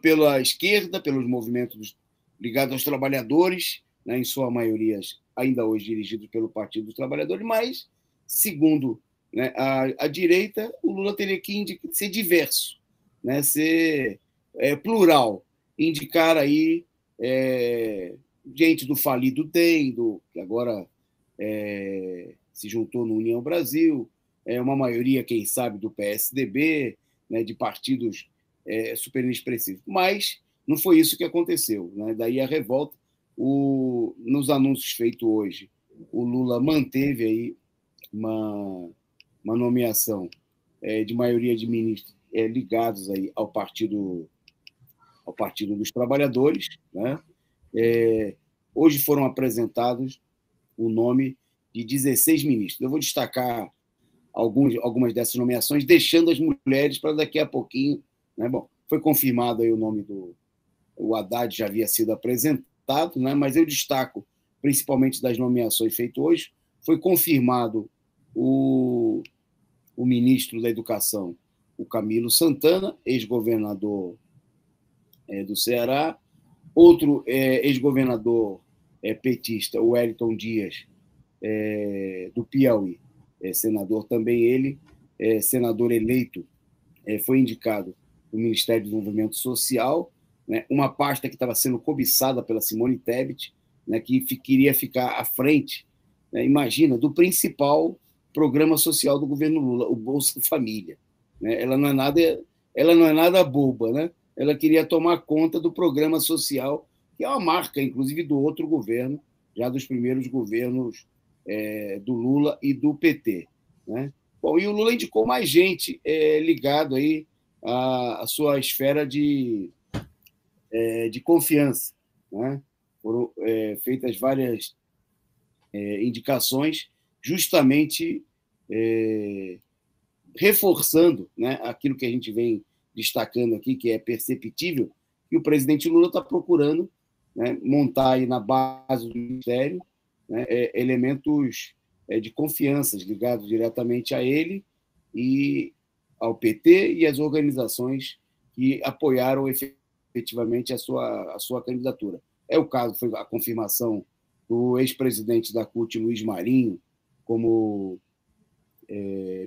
S1: pela esquerda, pelos movimentos ligados aos trabalhadores, né, em sua maioria ainda hoje dirigidos pelo Partido dos Trabalhadores, mas, segundo, né, a direita, o Lula teria que ser diverso, né, ser plural, indicar aí gente do falido DEM, que agora se juntou no União Brasil, uma maioria, quem sabe, do PSDB, né, de partidos super inexpressivo. Mas não foi isso que aconteceu, né? Daí a revolta. Nos anúncios feitos hoje, o Lula manteve aí uma nomeação de maioria de ministros ligados aí ao Partido dos Trabalhadores, né? Hoje foram apresentados o nome de 16 ministros. Eu vou destacar algumas dessas nomeações, deixando as mulheres para daqui a pouquinho, né? Bom, foi confirmado aí o nome o Haddad já havia sido apresentado, né? Mas eu destaco, principalmente das nomeações feitas hoje, foi confirmado o ministro da Educação, o Camilo Santana, ex-governador do Ceará, outro ex-governador petista, o Wellington Dias, do Piauí, senador também ele, senador eleito, foi indicado no Ministério do Desenvolvimento Social, né, uma pasta que estava sendo cobiçada pela Simone Tebet, né, que queria ficar à frente, né, imagina, do principal programa social do governo Lula, o Bolsa Família. Né? Ela não é nada boba, né? Ela queria tomar conta do programa social, que é uma marca, inclusive, do outro governo, já dos primeiros governos do Lula e do PT. Né? Bom, e o Lula indicou mais gente ligado aí à sua esfera de confiança. Né? Foram feitas várias indicações, justamente reforçando, né, aquilo que a gente vem destacando aqui, que é perceptível, que o presidente Lula está procurando, né, montar aí na base do Ministério, né, elementos de confiança ligados diretamente a ele e ao PT e às organizações que apoiaram efetivamente a sua candidatura. É o caso, foi a confirmação do ex-presidente da CUT, Luiz Marinho, como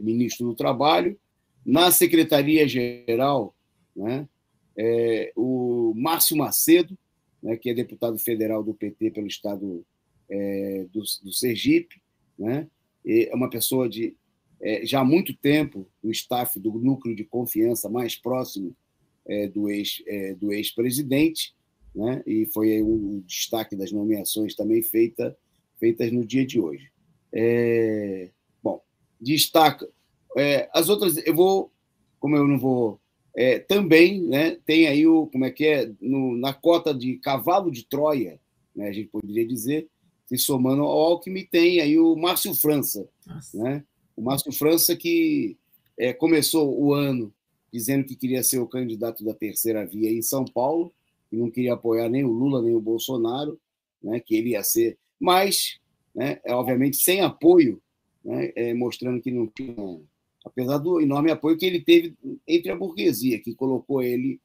S1: ministro do Trabalho. Na Secretaria-Geral, né, o Márcio Macedo, né, que é deputado federal do PT pelo estado do Sergipe, né, é uma pessoa de já há muito tempo do staff do núcleo de confiança mais próximo do ex-presidente, né, e foi um destaque das nomeações também feitas no dia de hoje. Bom, destaca as outras, como eu não vou também, né, tem aí na cota de cavalo de Troia, né, a gente poderia dizer, se somando ao Alckmin, tem aí o Márcio França, né? O Márcio França que começou o ano dizendo que queria ser o candidato da terceira via em São Paulo, e não queria apoiar nem o Lula nem o Bolsonaro, né, que ele ia ser, mas, né, obviamente, sem apoio, né, mostrando que não tinha, apesar do enorme apoio que ele teve entre a burguesia, que colocou ele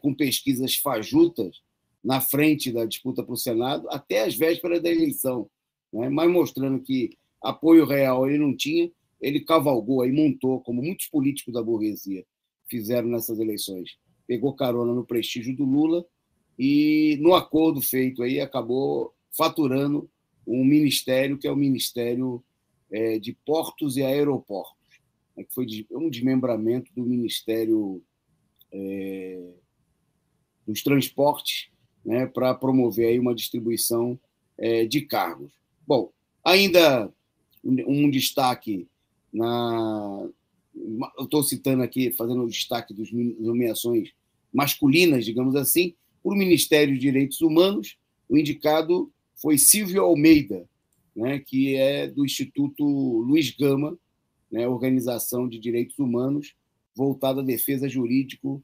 S1: com pesquisas fajutas na frente da disputa para o Senado, até as vésperas da eleição, né, mas mostrando que apoio real ele não tinha, ele cavalgou aí, montou, como muitos políticos da burguesia fizeram nessas eleições. Pegou carona no prestígio do Lula e, no acordo feito aí, acabou faturando um ministério que é o Ministério de Portos e Aeroportos, que foi um desmembramento do Ministério dos Transportes, né, para promover aí uma distribuição de cargos. Bom, ainda um destaque eu estou citando aqui, fazendo o destaque das nomeações masculinas, digamos assim, para o Ministério de Direitos Humanos, o indicado foi Silvio Almeida, né, que é do Instituto Luiz Gama, né, organização de direitos humanos voltada à defesa jurídica,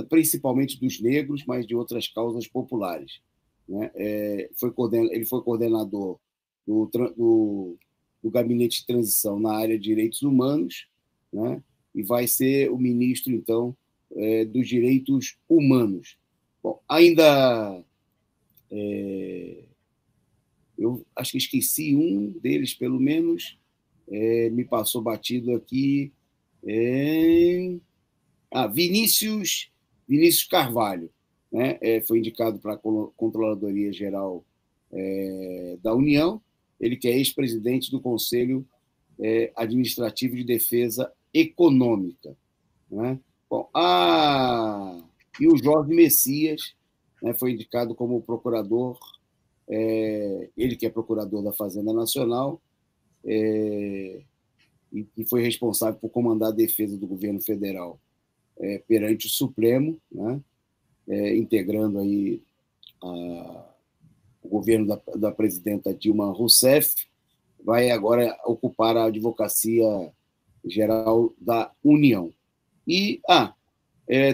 S1: principalmente dos negros, mas de outras causas populares. Né? Ele foi coordenador do Gabinete de Transição na área de direitos humanos, né? E vai ser o ministro, então, dos direitos humanos. Bom, ainda eu acho que esqueci um deles, pelo menos, me passou batido aqui. Vinícius Carvalho, né? Foi indicado para a Controladoria Geral da União, ele que é ex-presidente do Conselho Administrativo de Defesa Econômica. né? Bom, e o Jorge Messias, né, foi indicado como procurador, ele que é procurador da Fazenda Nacional, e que foi responsável por comandar a defesa do governo federal perante o Supremo, né, integrando aí o governo da presidenta Dilma Rousseff, vai agora ocupar a Advocacia Geral da União. E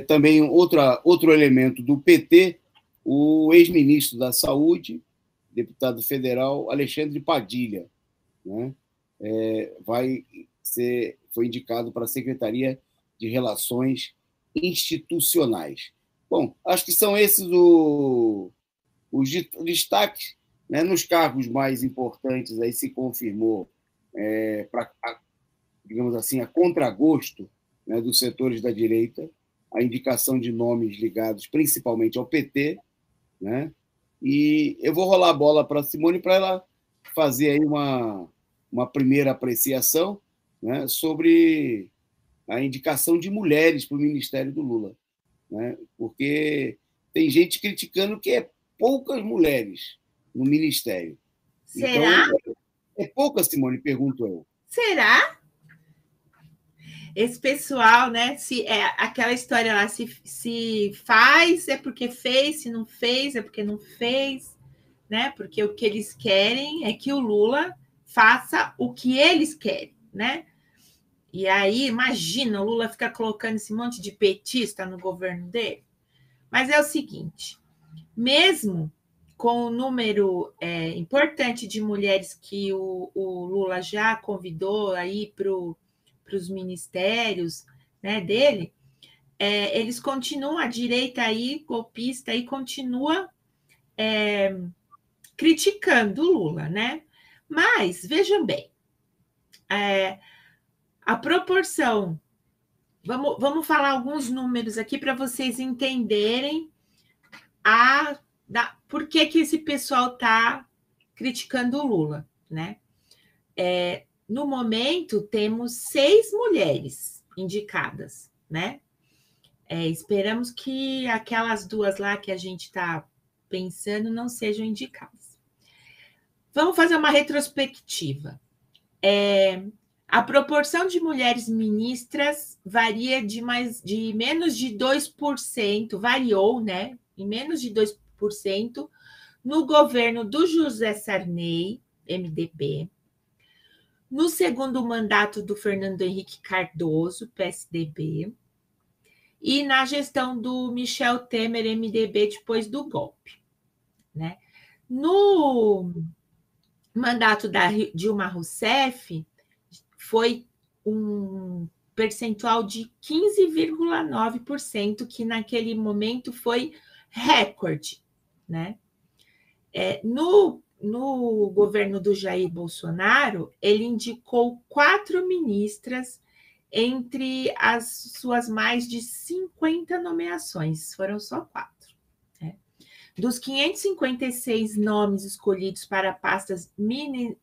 S1: também outro elemento do PT, o ex-ministro da Saúde, deputado federal Alexandre Padilha, né? Foi indicado para a Secretaria de Relações Institucionais. Bom, acho que são esses os destaques, né? Nos cargos mais importantes, aí se confirmou, digamos assim, a contragosto, né, dos setores da direita, a indicação de nomes ligados principalmente ao PT, né? E eu vou rolar a bola para a Simone para ela fazer aí uma primeira apreciação, né, sobre a indicação de mulheres para o Ministério do Lula, né? Porque tem gente criticando que é poucas mulheres no Ministério.
S2: Será?
S1: Então, é pouca, Simone, pergunto eu.
S2: Será? Esse pessoal, né? Se é aquela história lá, se faz é porque fez, se não fez é porque não fez, né? Porque o que eles querem é que o Lula faça o que eles querem, né? E aí, imagina, o Lula fica colocando esse monte de petista no governo dele. Mas é o seguinte, mesmo com o número importante de mulheres que o Lula já convidou aí para os ministérios, né, dele, eles continuam, a direita aí, golpista, aí continua criticando o Lula, né? Mas, vejam bem, a proporção... Vamos falar alguns números aqui para vocês entenderem por que esse pessoal está criticando o Lula, né? No momento, temos 6 mulheres indicadas, né? Esperamos que aquelas 2 lá que a gente está pensando não sejam indicadas. Vamos fazer uma retrospectiva. A proporção de mulheres ministras varia de menos de 2%, variou, né? Em menos de 2% no governo do José Sarney, MDB, no segundo mandato do Fernando Henrique Cardoso, PSDB, e na gestão do Michel Temer, MDB, depois do golpe, né? No mandato da Dilma Rousseff, foi um percentual de 15,9%, que naquele momento foi recorde, né? No governo do Jair Bolsonaro, ele indicou 4 ministras entre as suas mais de 50 nomeações, foram só 4. Né? Dos 556 nomes escolhidos para pastas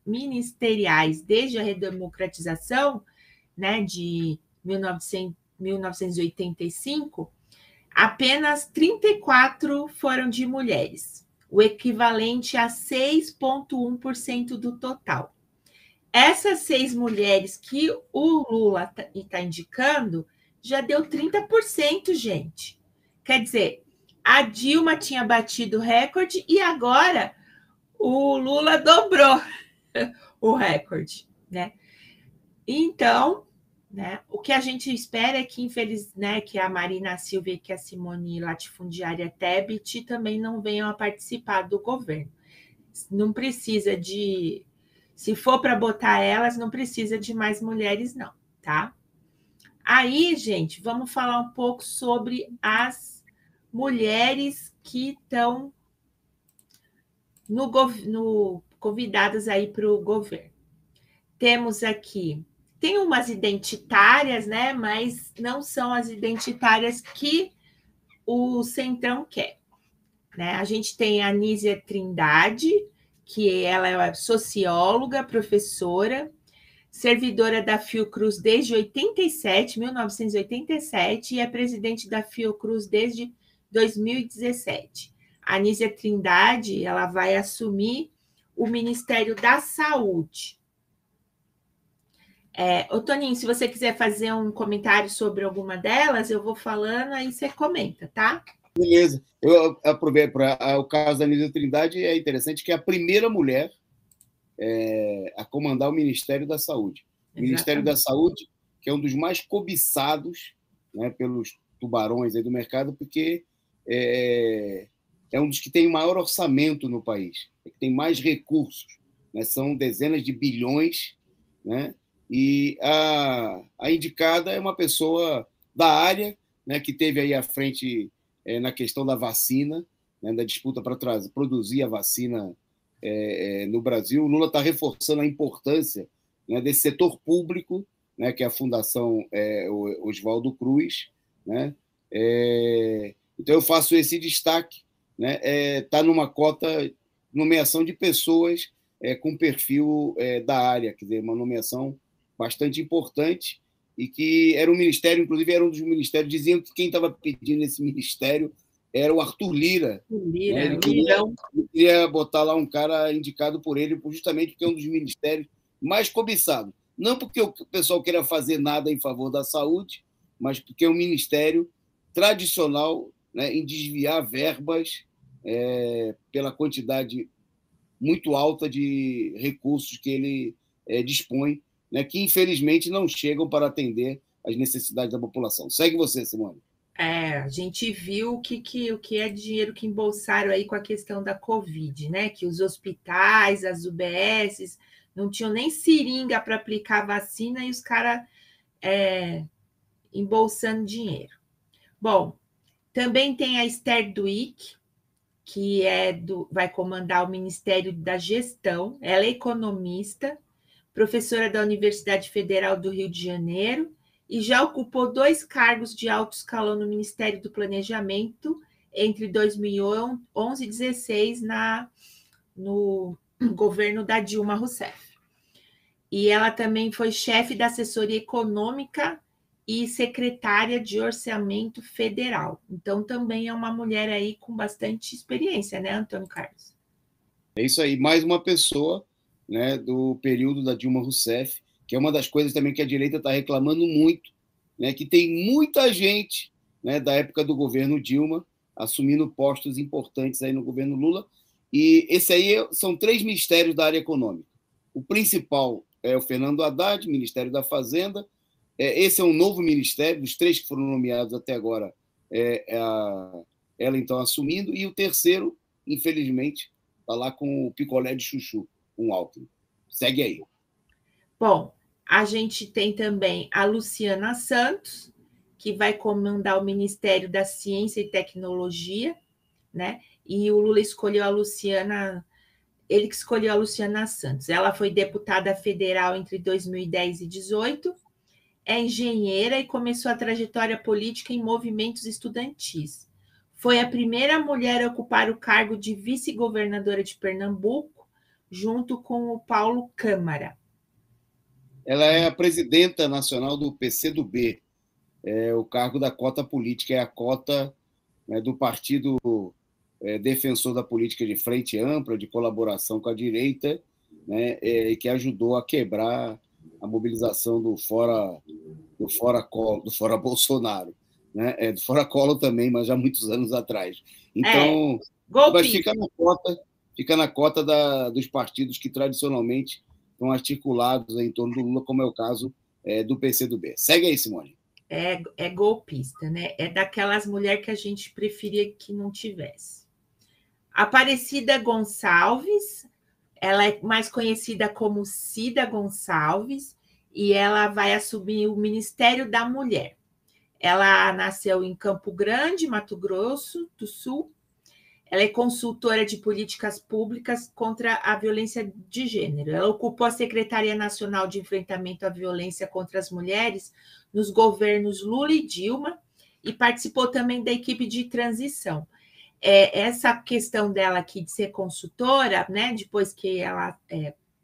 S2: ministeriais desde a redemocratização, né, de 1985, apenas 34 foram de mulheres, o equivalente a 6,1% do total. Essas 6 mulheres que o Lula está indicando já deu 30%, gente. Quer dizer, a Dilma tinha batido o recorde e agora o Lula dobrou o recorde, né? Então, né, o que a gente espera é que, que a Marina Silva e que a Simone Latifundiária Tebet também não venham a participar do governo. Não precisa de... Se for para botar elas, não precisa de mais mulheres, não, tá? Aí, gente, vamos falar um pouco sobre as mulheres que estão convidadas aí para o governo. Temos aqui, tem umas identitárias, né? Mas não são as identitárias que o Centrão quer, né? A gente tem a Nízia Trindade, que ela é socióloga, professora, servidora da Fiocruz desde 1987, e é presidente da Fiocruz desde 2017. A Anísia Trindade, ela vai assumir o Ministério da Saúde. Ô, Toninho, se você quiser fazer um comentário sobre alguma delas, eu vou falando, aí você comenta, tá?
S1: Beleza. Eu aproveito para o caso da Anísia Trindade, é interessante que é a primeira mulher a comandar o Ministério da Saúde. O Ministério da Saúde, que é um dos mais cobiçados, né, pelos tubarões aí do mercado, porque é um dos que tem o maior orçamento no país, que tem mais recursos, né, são dezenas de bilhões, né, e a indicada é uma pessoa da área, né, que teve aí à frente na questão da vacina, né, da disputa para produzir a vacina no Brasil. O Lula está reforçando a importância, né, desse setor público, né, que é a Fundação Oswaldo Cruz, né? Então eu faço esse destaque, né? Tá numa cota, nomeação de pessoas com perfil da área, quer dizer, uma nomeação bastante importante, e que era um ministério, inclusive era um dos ministérios, diziam que quem estava pedindo esse ministério era o Arthur Lira. Né? Ele queria botar lá um cara indicado por ele, justamente porque é um dos ministérios mais cobiçados. Não porque o pessoal queira fazer nada em favor da saúde, mas porque é um ministério tradicional, né, em desviar verbas pela quantidade muito alta de recursos que ele dispõe, né, que infelizmente não chegam para atender às necessidades da população. Segue você, Simone.
S2: A gente viu o que é dinheiro que embolsaram aí com a questão da Covid, né? Que os hospitais, as UBSs, não tinham nem seringa para aplicar vacina, e os caras embolsando dinheiro. Bom, também tem a Esther Duick, que vai comandar o Ministério da Gestão. Ela é economista, professora da Universidade Federal do Rio de Janeiro, e já ocupou 2 cargos de alto escalão no Ministério do Planejamento entre 2011 e 2016 no governo da Dilma Rousseff. E ela também foi chefe da assessoria econômica e secretária de Orçamento Federal. Então, também é uma mulher aí com bastante experiência, né, Antônio Carlos?
S1: É isso aí, mais uma pessoa, né, do período da Dilma Rousseff, que é uma das coisas também que a direita está reclamando muito, né, que tem muita gente, né, da época do governo Dilma assumindo postos importantes aí no governo Lula. E esse aí são 3 ministérios da área econômica. O principal é o Fernando Haddad, Ministério da Fazenda. Esse é um novo ministério, dos 3 que foram nomeados até agora, ela então assumindo. E o terceiro, infelizmente, está lá com o picolé de chuchu, com o Alckmin. Segue aí.
S2: Bom, a gente tem também a Luciana Santos, que vai comandar o Ministério da Ciência e Tecnologia, né? E o Lula escolheu a Luciana, ele que escolheu a Luciana Santos. Ela foi deputada federal entre 2010 e 2018, é engenheira e começou a trajetória política em movimentos estudantis. Foi a primeira mulher a ocupar o cargo de vice-governadora de Pernambuco, junto com o Paulo Câmara.
S1: Ela é a presidenta nacional do PCdoB, o cargo da cota política, é a cota, né, do partido defensor da política de frente ampla, de colaboração com a direita, né, que ajudou a quebrar a mobilização do fora Bolsonaro, né, do fora Collor também, mas já muitos anos atrás. Então, mas fica na cota dos partidos que tradicionalmente estão articulados em torno do Lula, como é o caso do PCdoB. Segue aí, Simone.
S2: É golpista, né? É daquelas mulheres que a gente preferia que não tivesse. Aparecida Gonçalves, ela é mais conhecida como Cida Gonçalves, e ela vai assumir o Ministério da Mulher. Ela nasceu em Campo Grande, Mato Grosso do Sul. Ela é consultora de políticas públicas contra a violência de gênero. Ela ocupou a Secretaria Nacional de Enfrentamento à Violência contra as Mulheres nos governos Lula e Dilma, e participou também da equipe de transição. Essa questão dela aqui de ser consultora, né, depois que ela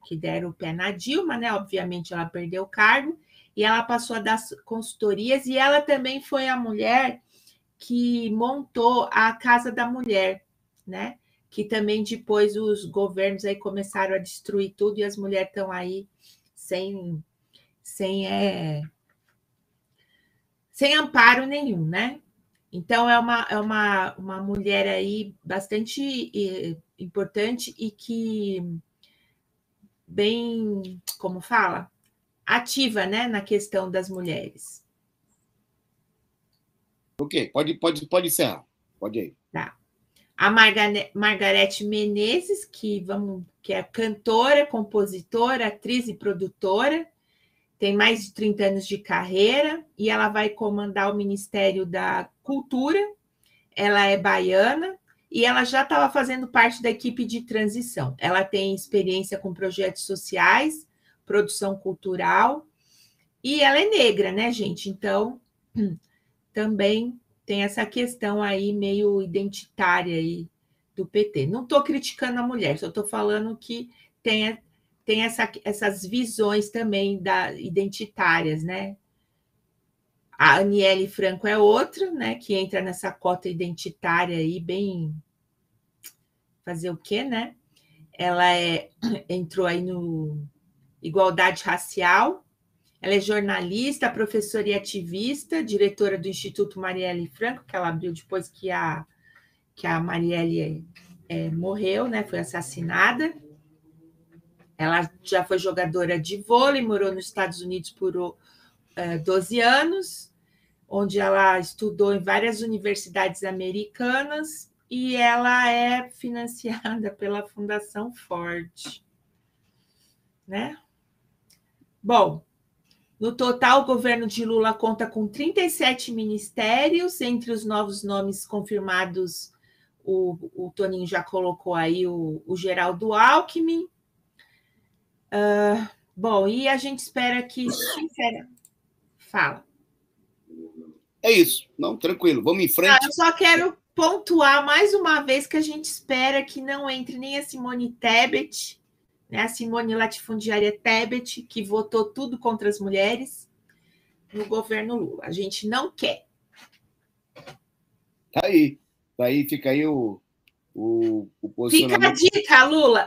S2: que deram o pé na Dilma, né? Obviamente ela perdeu o cargo e ela passou a dar consultorias, e ela também foi a mulher que montou a Casa da Mulher, né? Que também depois os governos aí começaram a destruir tudo e as mulheres estão aí sem, sem amparo nenhum, né? Então, uma mulher aí bastante importante e que bem, como fala, ativa, né, na questão das mulheres.
S1: Ok, pode encerrar. Pode ir.
S2: Tá. A Margarete Menezes, que é cantora, compositora, atriz e produtora, tem mais de 30 anos de carreira e ela vai comandar o Ministério da Cultura. Ela é baiana e ela já estava fazendo parte da equipe de transição. Ela tem experiência com projetos sociais, produção cultural, e ela é negra, né, gente? Então, também tem essa questão aí meio identitária aí do PT. Não estou criticando a mulher, só estou falando que tem essas visões também identitárias, né? A Aniele Franco é outra, né, que entra nessa cota identitária aí, bem fazer o quê, né? Ela entrou aí no igualdade racial. Ela é jornalista, professora e ativista, diretora do Instituto Marielle Franco, que ela abriu depois que a Marielle morreu, né? Foi assassinada. Ela já foi jogadora de vôlei, morou nos Estados Unidos por 12 anos, onde ela estudou em várias universidades americanas e ela é financiada pela Fundação Ford, né? Bom, no total, o governo de Lula conta com 37 ministérios. Entre os novos nomes confirmados, o Toninho já colocou aí o Geraldo Alckmin. Bom, e a gente espera que... Fala.
S1: É isso. Não, tranquilo. Vamos em frente.
S2: Eu só quero pontuar mais uma vez que a gente espera que não entre nem a Simone Tebet, né, a Simone Latifundiária Tebet, que votou tudo contra as mulheres no governo Lula. A gente não quer.
S1: Tá aí, fica aí o posicionamento.
S2: Fica a dica, Lula.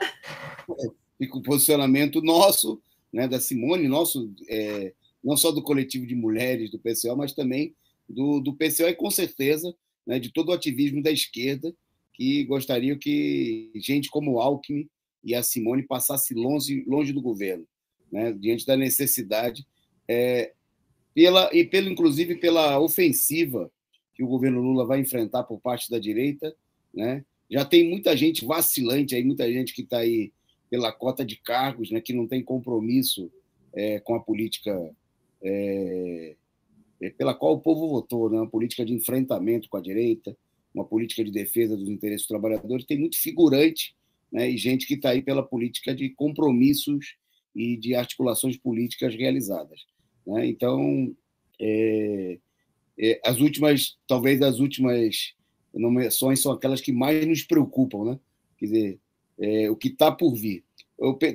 S1: Fica o posicionamento nosso, né, da Simone, nosso, não só do coletivo de mulheres do PCO, mas também do PCO e, com certeza, né, de todo o ativismo da esquerda, que gostaria que gente como o Alckmin e a Simone passasse longe do governo, né, diante da necessidade, inclusive pela ofensiva que o governo Lula vai enfrentar por parte da direita, né? Já tem muita gente vacilante aí, muita gente que está aí pela cota de cargos, né, que não tem compromisso com a política pela qual o povo votou, né, uma política de enfrentamento com a direita, uma política de defesa dos interesses dos trabalhadores. Tem muito figurante, né, e gente que está aí pela política de compromissos e de articulações políticas realizadas, né? Então, talvez as últimas nomeações são aquelas que mais nos preocupam, né? Quer dizer, o que está por vir.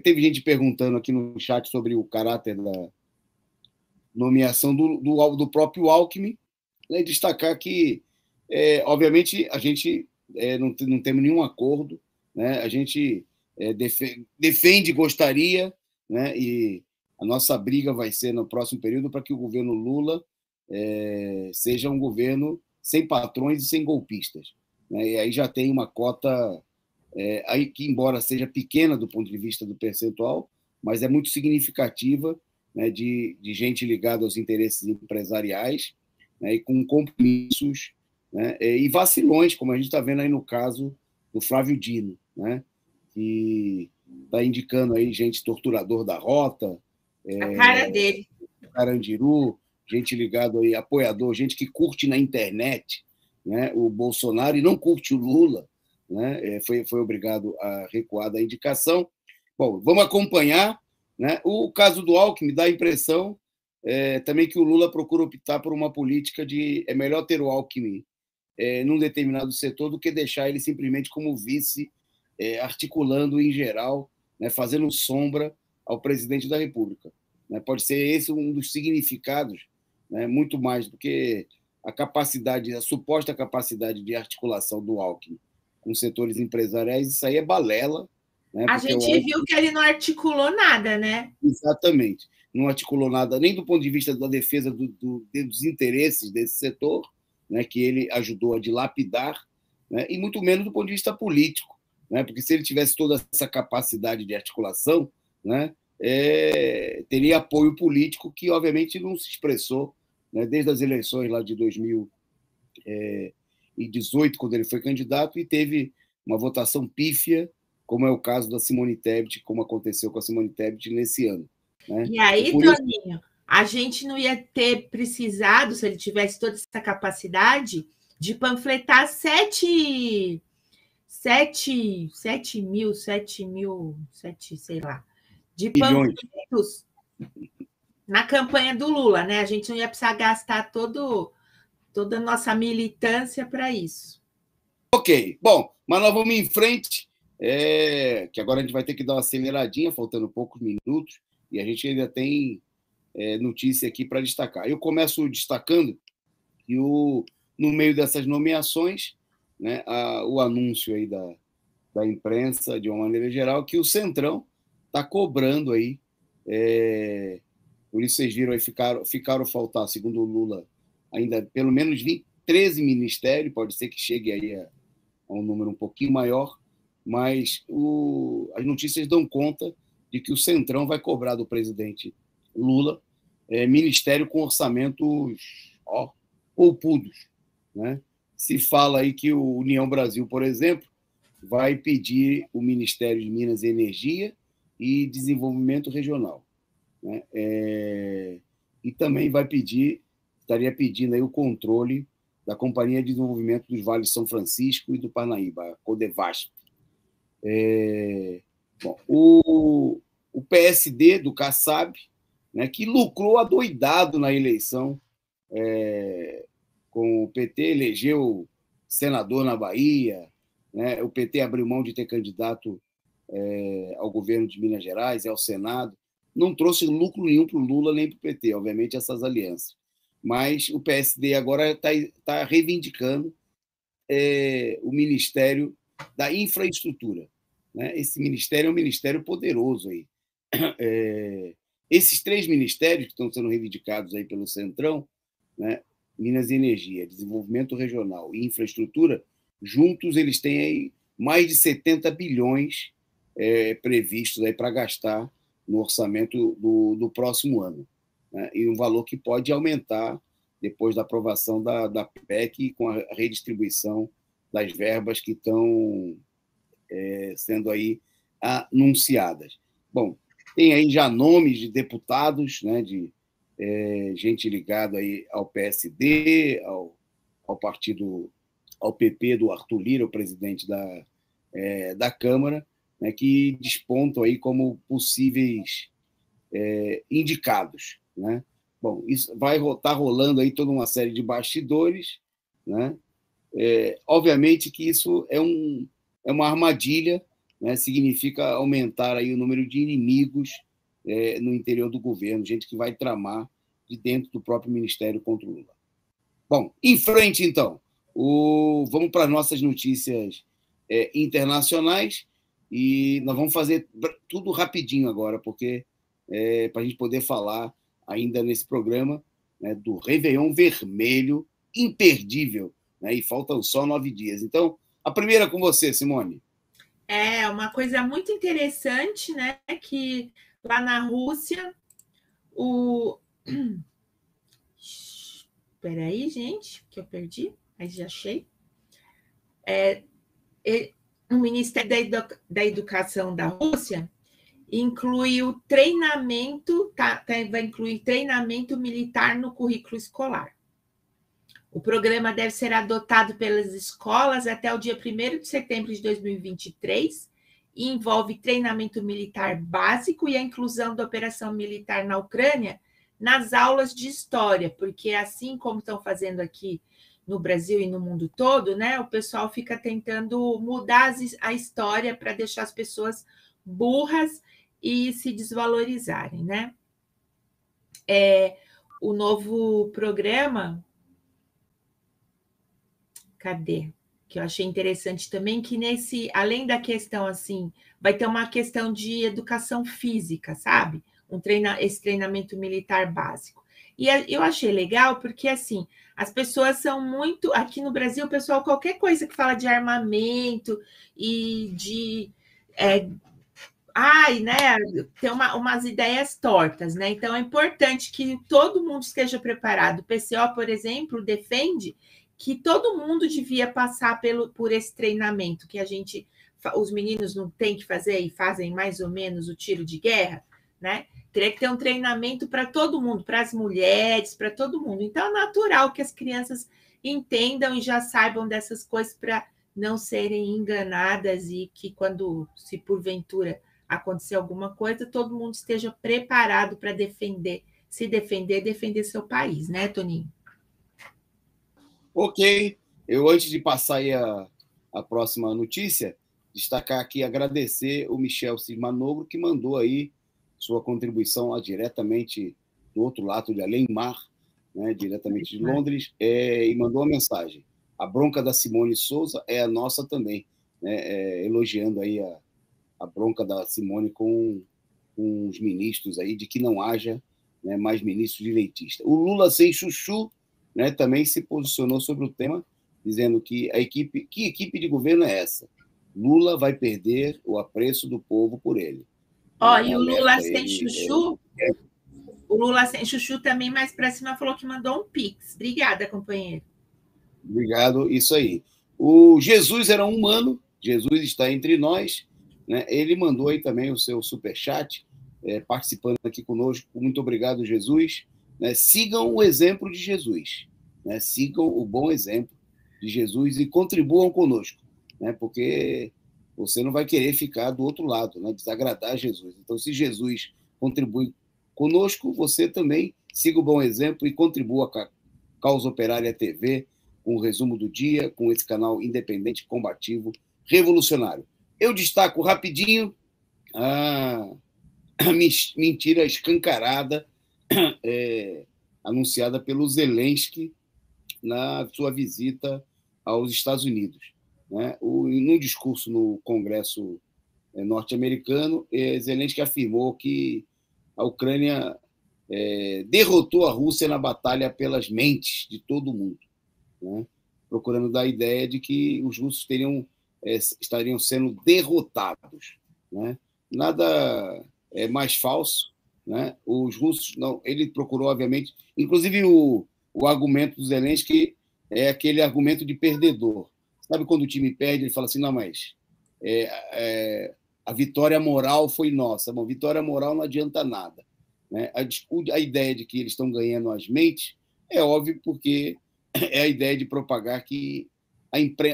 S1: Teve gente perguntando aqui no chat sobre o caráter da nomeação do próprio Alckmin, né? E destacar que, obviamente, a gente não temos nenhum acordo, né? A gente defende, gostaria, né? E a nossa briga vai ser no próximo período para que o governo Lula seja um governo sem patrões e sem golpistas, né? E aí já tem uma cota aí que, embora seja pequena do ponto de vista do percentual, mas é muito significativa, né, de gente ligada aos interesses empresariais, né, e com compromissos, né, e vacilões, como a gente está vendo aí no caso do Flávio Dino, né, que está indicando aí gente torturador da rota,
S2: a cara dele,
S1: Carandiru, gente ligada aí, apoiador, gente que curte na internet, né, o Bolsonaro e não curte o Lula, né, foi obrigado a recuar da indicação. Bom, vamos acompanhar, né? O caso do Alckmin dá a impressão também que o Lula procura optar por uma política de é melhor ter o Alckmin num determinado setor do que deixar ele simplesmente como vice, articulando, em geral, né, fazendo sombra ao presidente da República. Né? Pode ser esse um dos significados, né, muito mais do que a suposta capacidade de articulação do Alckmin com setores empresariais. Isso aí é balela. Né,
S2: a gente viu que ele não articulou nada, né?
S1: Exatamente. Não articulou nada nem do ponto de vista da defesa dos interesses desse setor, né, que ele ajudou a dilapidar, né, e muito menos do ponto de vista político, né, porque se ele tivesse toda essa capacidade de articulação, né, teria apoio político que, obviamente, não se expressou, né, desde as eleições lá de 2018, quando ele foi candidato, e teve uma votação pífia, como é o caso da Simone Tebet, como aconteceu com a Simone Tebet nesse ano. Né?
S2: E aí, Toninho, a gente não ia ter precisado, se ele tivesse toda essa capacidade, de panfletar 7 mil, sei lá, de panfletos na campanha do Lula, né? A gente não ia precisar gastar toda a nossa militância para isso.
S1: Ok, bom, mas nós vamos em frente, que agora a gente vai ter que dar uma aceleradinha, faltando poucos minutos, e a gente ainda tem notícia aqui para destacar. Eu começo destacando que no meio dessas nomeações, né, o anúncio aí da imprensa, de uma maneira geral, que o Centrão está cobrando aí, por isso vocês viram aí, ficaram faltar, segundo o Lula, ainda pelo menos 13 ministérios, pode ser que chegue aí a um número um pouquinho maior, mas as notícias dão conta de que o Centrão vai cobrar do presidente Lula ministério com orçamentos poupudos. Né? Se fala aí que o União Brasil, por exemplo, vai pedir o Ministério de Minas e Energia e Desenvolvimento Regional. Né? E também estaria pedindo aí o controle da Companhia de Desenvolvimento dos Vales São Francisco e do Parnaíba, a Codevasf. Bom, o PSD do Kassab, né, que lucrou adoidado na eleição com o PT, elegeu senador na Bahia, né, o PT abriu mão de ter candidato ao governo de Minas Gerais e ao Senado, não trouxe lucro nenhum para o Lula nem para o PT, obviamente, essas alianças. Mas o PSD agora está reivindicando o Ministério da Infraestrutura. Né? Esse ministério é um ministério poderoso aí. Esses 3 ministérios que estão sendo reivindicados aí pelo Centrão, né, Minas e Energia, Desenvolvimento Regional e Infraestrutura, juntos eles têm aí mais de 70 bilhões previstos aí para gastar no orçamento do próximo ano. Né, e um valor que pode aumentar depois da aprovação da PEC com a redistribuição das verbas que estão sendo aí anunciadas. Bom, tem aí já nomes de deputados, né, de gente ligada aí ao PSD, ao partido, ao PP do Arthur Lira, o presidente da Câmara, né, que despontam aí como possíveis indicados. Né? Bom, isso vai estar rolando aí toda uma série de bastidores, né? Obviamente que isso é uma armadilha, né? Significa aumentar aí o número de inimigos no interior do governo, gente que vai tramar de dentro do próprio Ministério contra o Lula. Bom, em frente, então. Vamos para nossas notícias internacionais e nós vamos fazer tudo rapidinho agora, porque para a gente poder falar ainda nesse programa, né, do Réveillon Vermelho, imperdível, né, e faltam só 9 dias. Então, a primeira com você, Simone.
S2: Uma coisa muito interessante, né, que lá na Rússia, Espera aí, gente, que eu perdi, mas já achei. O Ministério da Educação da Rússia inclui o treinamento, vai incluir treinamento militar no currículo escolar. O programa deve ser adotado pelas escolas até o dia 1º de setembro de 2023 e envolve treinamento militar básico e a inclusão da operação militar na Ucrânia nas aulas de história, porque assim como estão fazendo aqui no Brasil e no mundo todo, né, o pessoal fica tentando mudar a história para deixar as pessoas burras e se desvalorizarem, né? O novo programa, cadê? Que eu achei interessante também, que além da questão assim, vai ter uma questão de educação física, sabe? Esse treinamento militar básico. E eu achei legal porque, assim, as pessoas são muito... Aqui no Brasil, o pessoal, qualquer coisa que fala de armamento e de... né? Tem umas ideias tortas, né? Então, é importante que todo mundo esteja preparado. O PCO, por exemplo, defende que todo mundo devia passar por esse treinamento, que os meninos não têm que fazer e fazem mais ou menos o tiro de guerra, né? Teria que ter um treinamento para todo mundo, para as mulheres, para todo mundo. Então, é natural que as crianças entendam e já saibam dessas coisas para não serem enganadas e que se porventura acontecer alguma coisa, todo mundo esteja preparado para defender seu país, né, Toninho?
S1: Ok. Eu, antes de passar aí a próxima notícia, destacar aqui, agradecer o Michel Cismanogro, que mandou aí sua contribuição lá diretamente do outro lado de além-mar, né, diretamente de Londres, e mandou uma mensagem. A bronca da Simone Souza é a nossa também, né, elogiando aí a bronca da Simone com os ministros aí, de que não haja, né, mais ministros direitistas. O Lula sem chuchu, né, também se posicionou sobre o tema, dizendo que que equipe de governo é essa? Lula vai perder o apreço do povo por ele.
S2: E o Lula sem chuchu, o Lula sem chuchu também mais para cima falou que mandou um pix. Obrigada, companheiro.
S1: Obrigado, isso aí. O Jesus era um humano, Jesus está entre nós, né? Ele mandou aí também o seu superchat, participando aqui conosco. Muito obrigado, Jesus. Né? Sigam o exemplo de Jesus, né? Sigam o bom exemplo de Jesus e contribuam conosco, né? Porque você não vai querer ficar do outro lado, né? Desagradar Jesus. Então, se Jesus contribui conosco, você também siga o bom exemplo e contribua com a Causa Operária TV, com o resumo do dia, com esse canal independente, combativo, revolucionário. Eu destaco rapidinho a mentira escancarada anunciada pelo Zelensky na sua visita aos Estados Unidos. Né? Num discurso no Congresso norte-americano, Zelensky afirmou que a Ucrânia derrotou a Rússia na batalha pelas mentes de todo mundo, né? Procurando dar a ideia de que os russos estariam sendo derrotados, né? Nada mais falso, né? Os russos não. Ele procurou, obviamente, inclusive o argumento do Zelensky é aquele argumento de perdedor. Sabe quando o time perde, ele fala assim, não, mas a vitória moral foi nossa. Bom, vitória moral não adianta nada, né? A ideia de que eles estão ganhando as mentes é óbvio porque é a ideia de propagar que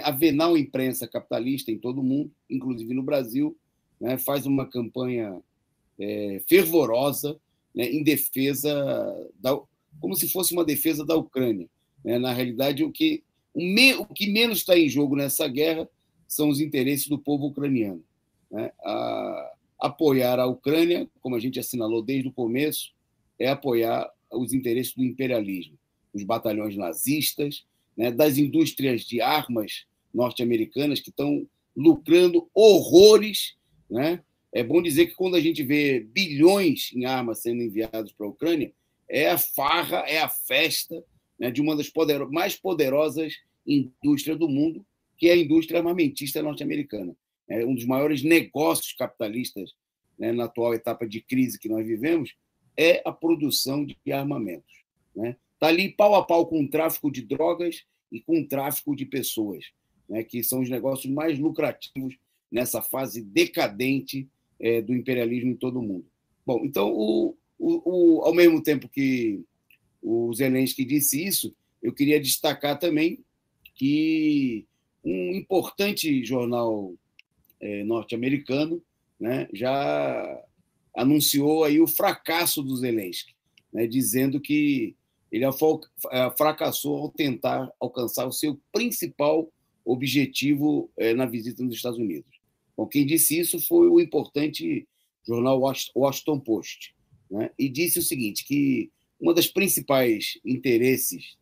S1: a venal imprensa capitalista em todo o mundo, inclusive no Brasil, né, faz uma campanha fervorosa, né, em defesa, como se fosse uma defesa da Ucrânia. Né? Na realidade, o que menos está em jogo nessa guerra são os interesses do povo ucraniano. Né? Apoiar a Ucrânia, como a gente assinalou desde o começo, é apoiar os interesses do imperialismo, dos batalhões nazistas, né, das indústrias de armas norte-americanas que estão lucrando horrores. Né? É bom dizer que quando a gente vê bilhões em armas sendo enviados para a Ucrânia, é a farra, é a festa, né, de uma das mais poderosas indústrias do mundo, que é a indústria armamentista norte-americana. É um dos maiores negócios capitalistas, né, na atual etapa de crise que nós vivemos, é a produção de armamentos. Né? Está ali pau a pau com o tráfico de drogas e com o tráfico de pessoas, né, que são os negócios mais lucrativos nessa fase decadente do imperialismo em todo o mundo. Bom, então, ao mesmo tempo que o Zelensky disse isso, eu queria destacar também que um importante jornal norte-americano, né, já anunciou aí o fracasso do Zelensky, né, dizendo que ele fracassou ao tentar alcançar o seu principal objetivo na visita nos Estados Unidos. Bom, quem disse isso foi o importante jornal Washington Post, né? E disse o seguinte, que uma das principais interesses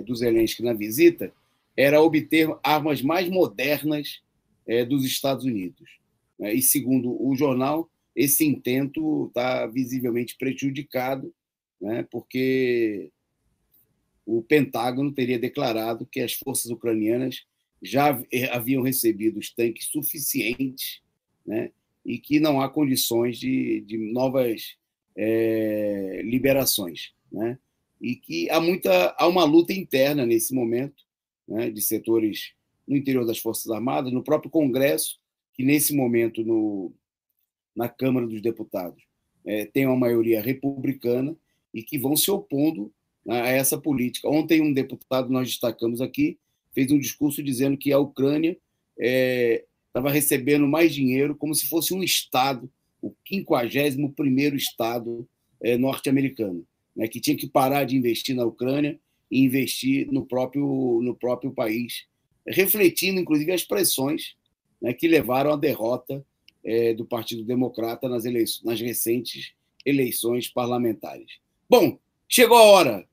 S1: do Zelensky na visita era obter armas mais modernas dos Estados Unidos, né? E, segundo o jornal, esse intento está visivelmente prejudicado, né? Porque o Pentágono teria declarado que as forças ucranianas já haviam recebido os tanques suficientes, né? E que não há condições de novas liberações, né? E que há uma luta interna nesse momento, né, de setores no interior das Forças Armadas, no próprio Congresso, que nesse momento na Câmara dos Deputados tem uma maioria republicana e que vão se opondo a essa política. Ontem um deputado, nós destacamos aqui, fez um discurso dizendo que a Ucrânia estava recebendo mais dinheiro como se fosse um Estado, o 51º Estado norte-americano, né, que tinha que parar de investir na Ucrânia e investir no próprio país, refletindo, inclusive, as pressões, né, que levaram à derrota do Partido Democrata nas recentes eleições parlamentares. Bom, chegou a hora.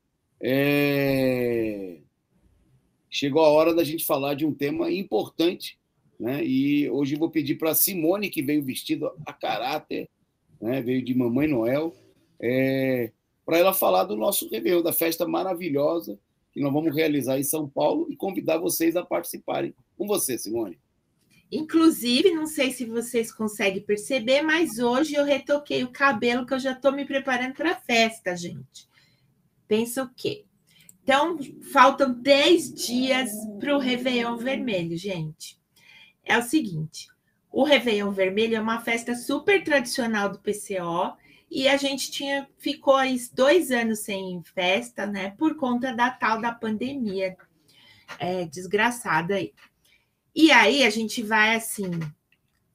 S1: Chegou a hora da gente falar de um tema importante, né? E hoje eu vou pedir para a Simone, que veio vestida a caráter, né? Veio de Mamãe Noel, para ela falar do nosso Réveillon, da festa maravilhosa que nós vamos realizar em São Paulo e convidar vocês a participarem. Com você, Simone.
S2: Inclusive, não sei se vocês conseguem perceber, mas hoje eu retoquei o cabelo, que eu já estou me preparando para a festa, gente. Pensa o quê? Então, faltam 10 dias para o Réveillon Vermelho, gente. É o seguinte, o Réveillon Vermelho é uma festa super tradicional do PCO e a gente ficou aí 2 anos sem festa, né? Por conta da tal da pandemia desgraçada aí. E aí a gente vai, assim,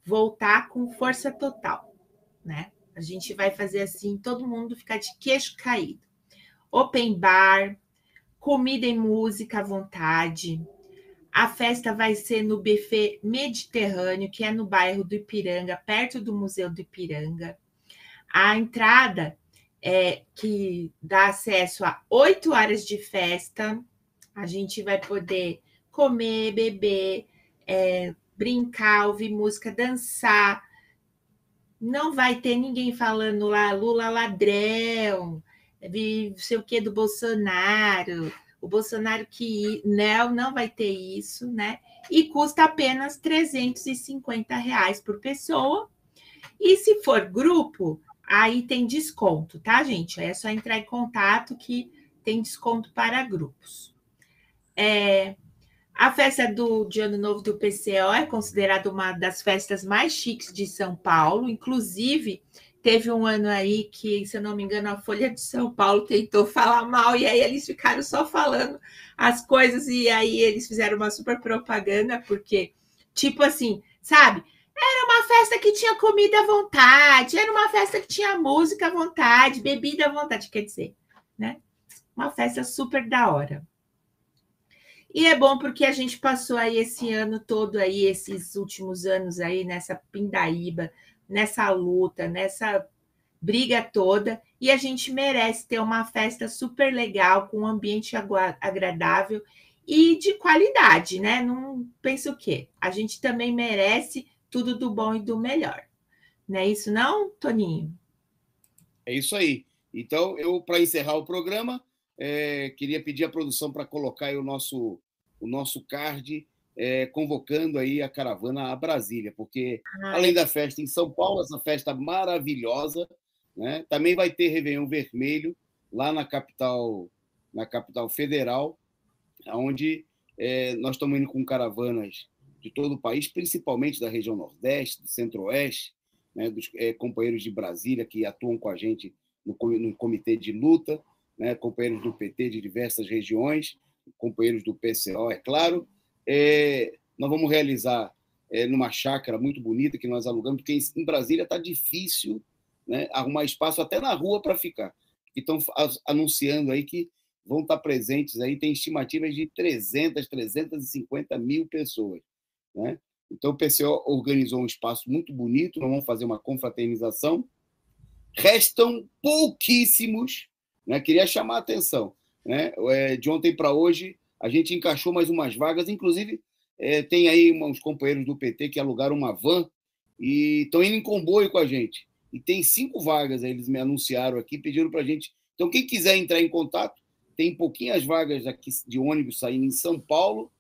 S2: voltar com força total, né? A gente vai fazer assim, todo mundo ficar de queixo caído. Open bar, comida e música à vontade. A festa vai ser no buffet Mediterrâneo, que é no bairro do Ipiranga, perto do Museu do Ipiranga. A entrada que dá acesso a 8 horas de festa. A gente vai poder comer, beber, brincar, ouvir música, dançar. Não vai ter ninguém falando lá, Lula ladrão, não sei o que do Bolsonaro, o Bolsonaro que... Não vai ter isso, né? E custa apenas R$350 por pessoa. E se for grupo, aí tem desconto, tá, gente? Aí é só entrar em contato que tem desconto para grupos. A festa de Ano Novo do PCO é considerada uma das festas mais chiques de São Paulo. Inclusive, teve um ano aí que, se eu não me engano, a Folha de São Paulo tentou falar mal, e aí eles ficaram só falando as coisas, e aí eles fizeram uma super propaganda, porque, tipo assim, sabe? Era uma festa que tinha comida à vontade, era uma festa que tinha música à vontade, bebida à vontade, quer dizer, né? Uma festa super da hora. E é bom porque a gente passou aí esse ano todo aí, esses últimos anos aí, nessa pindaíba, nessa luta, nessa briga toda, e a gente merece ter uma festa super legal, com um ambiente agradável e de qualidade, né? Não pensa o quê? A gente também merece tudo do bom e do melhor. Não é isso não, Toninho?
S1: É isso aí. Então, para encerrar o programa, queria pedir à produção para colocar aí o nosso card, convocando aí a caravana a Brasília, porque além da festa em São Paulo, essa festa maravilhosa, né, também vai ter Réveillon Vermelho lá na capital federal, onde nós estamos indo com caravanas de todo o país, principalmente da região Nordeste, do Centro-Oeste, né, dos companheiros de Brasília que atuam com a gente no comitê de luta, né, companheiros do PT de diversas regiões, companheiros do PCO, é claro. Nós vamos realizar numa chácara muito bonita que nós alugamos, porque em Brasília está difícil, né, arrumar espaço até na rua para ficar. Estão anunciando aí que vão estar presentes aí, tem estimativas de 350 mil pessoas, né? Então, o PCO organizou um espaço muito bonito, nós vamos fazer uma confraternização. Restam pouquíssimos, né? Queria chamar a atenção, né? De ontem para hoje, a gente encaixou mais umas vagas, inclusive tem aí uns companheiros do PT que alugaram uma van e estão indo em comboio com a gente. E tem 5 vagas, aí eles me anunciaram aqui, pediram para a gente. Então, quem quiser entrar em contato, tem pouquinhas vagas aqui de ônibus saindo em São Paulo,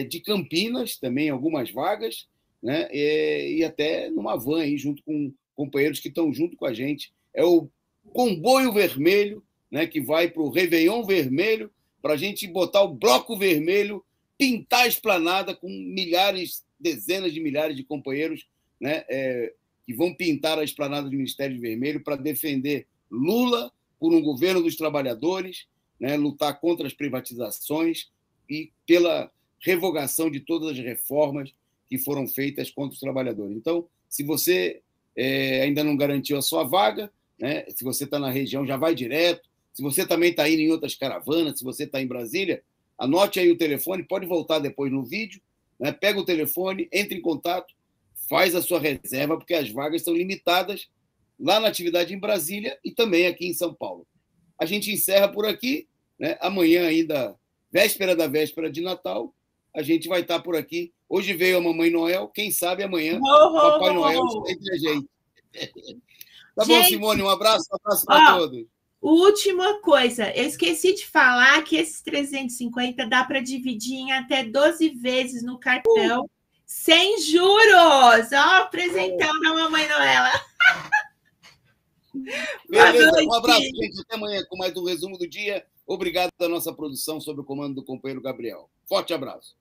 S1: de Campinas também, algumas vagas, né? E até numa van aí, junto com companheiros que estão junto com a gente. É o Comboio Vermelho, né? Que vai para o Réveillon Vermelho, para a gente botar o Bloco Vermelho, pintar a esplanada com milhares, dezenas de milhares de companheiros, né? Que vão pintar a esplanada do Ministério Vermelho para defender Lula por um governo dos trabalhadores, né? Lutar contra as privatizações e pela revogação de todas as reformas que foram feitas contra os trabalhadores. Então, se você ainda não garantiu a sua vaga, né? Se você está na região, já vai direto. Se você também está indo em outras caravanas, se você está em Brasília, anote aí o telefone, pode voltar depois no vídeo, né? Pega o telefone, entre em contato, faz a sua reserva, porque as vagas são limitadas lá na atividade em Brasília e também aqui em São Paulo. A gente encerra por aqui, né? Amanhã ainda, véspera da véspera de Natal, a gente vai estar por aqui. Hoje veio a Mamãe Noel, quem sabe amanhã Papai Noel está entre a gente. Tá bom, Simone, um abraço para todos.
S2: Última coisa, eu esqueci de falar que esses 350 dá para dividir em até 12 vezes no cartão, sem juros. Ó, presentão da Mamãe Noela.
S1: Beleza, um abraço, gente. Até amanhã com mais um resumo do dia. Obrigado à nossa produção sob o comando do companheiro Gabriel. Forte abraço.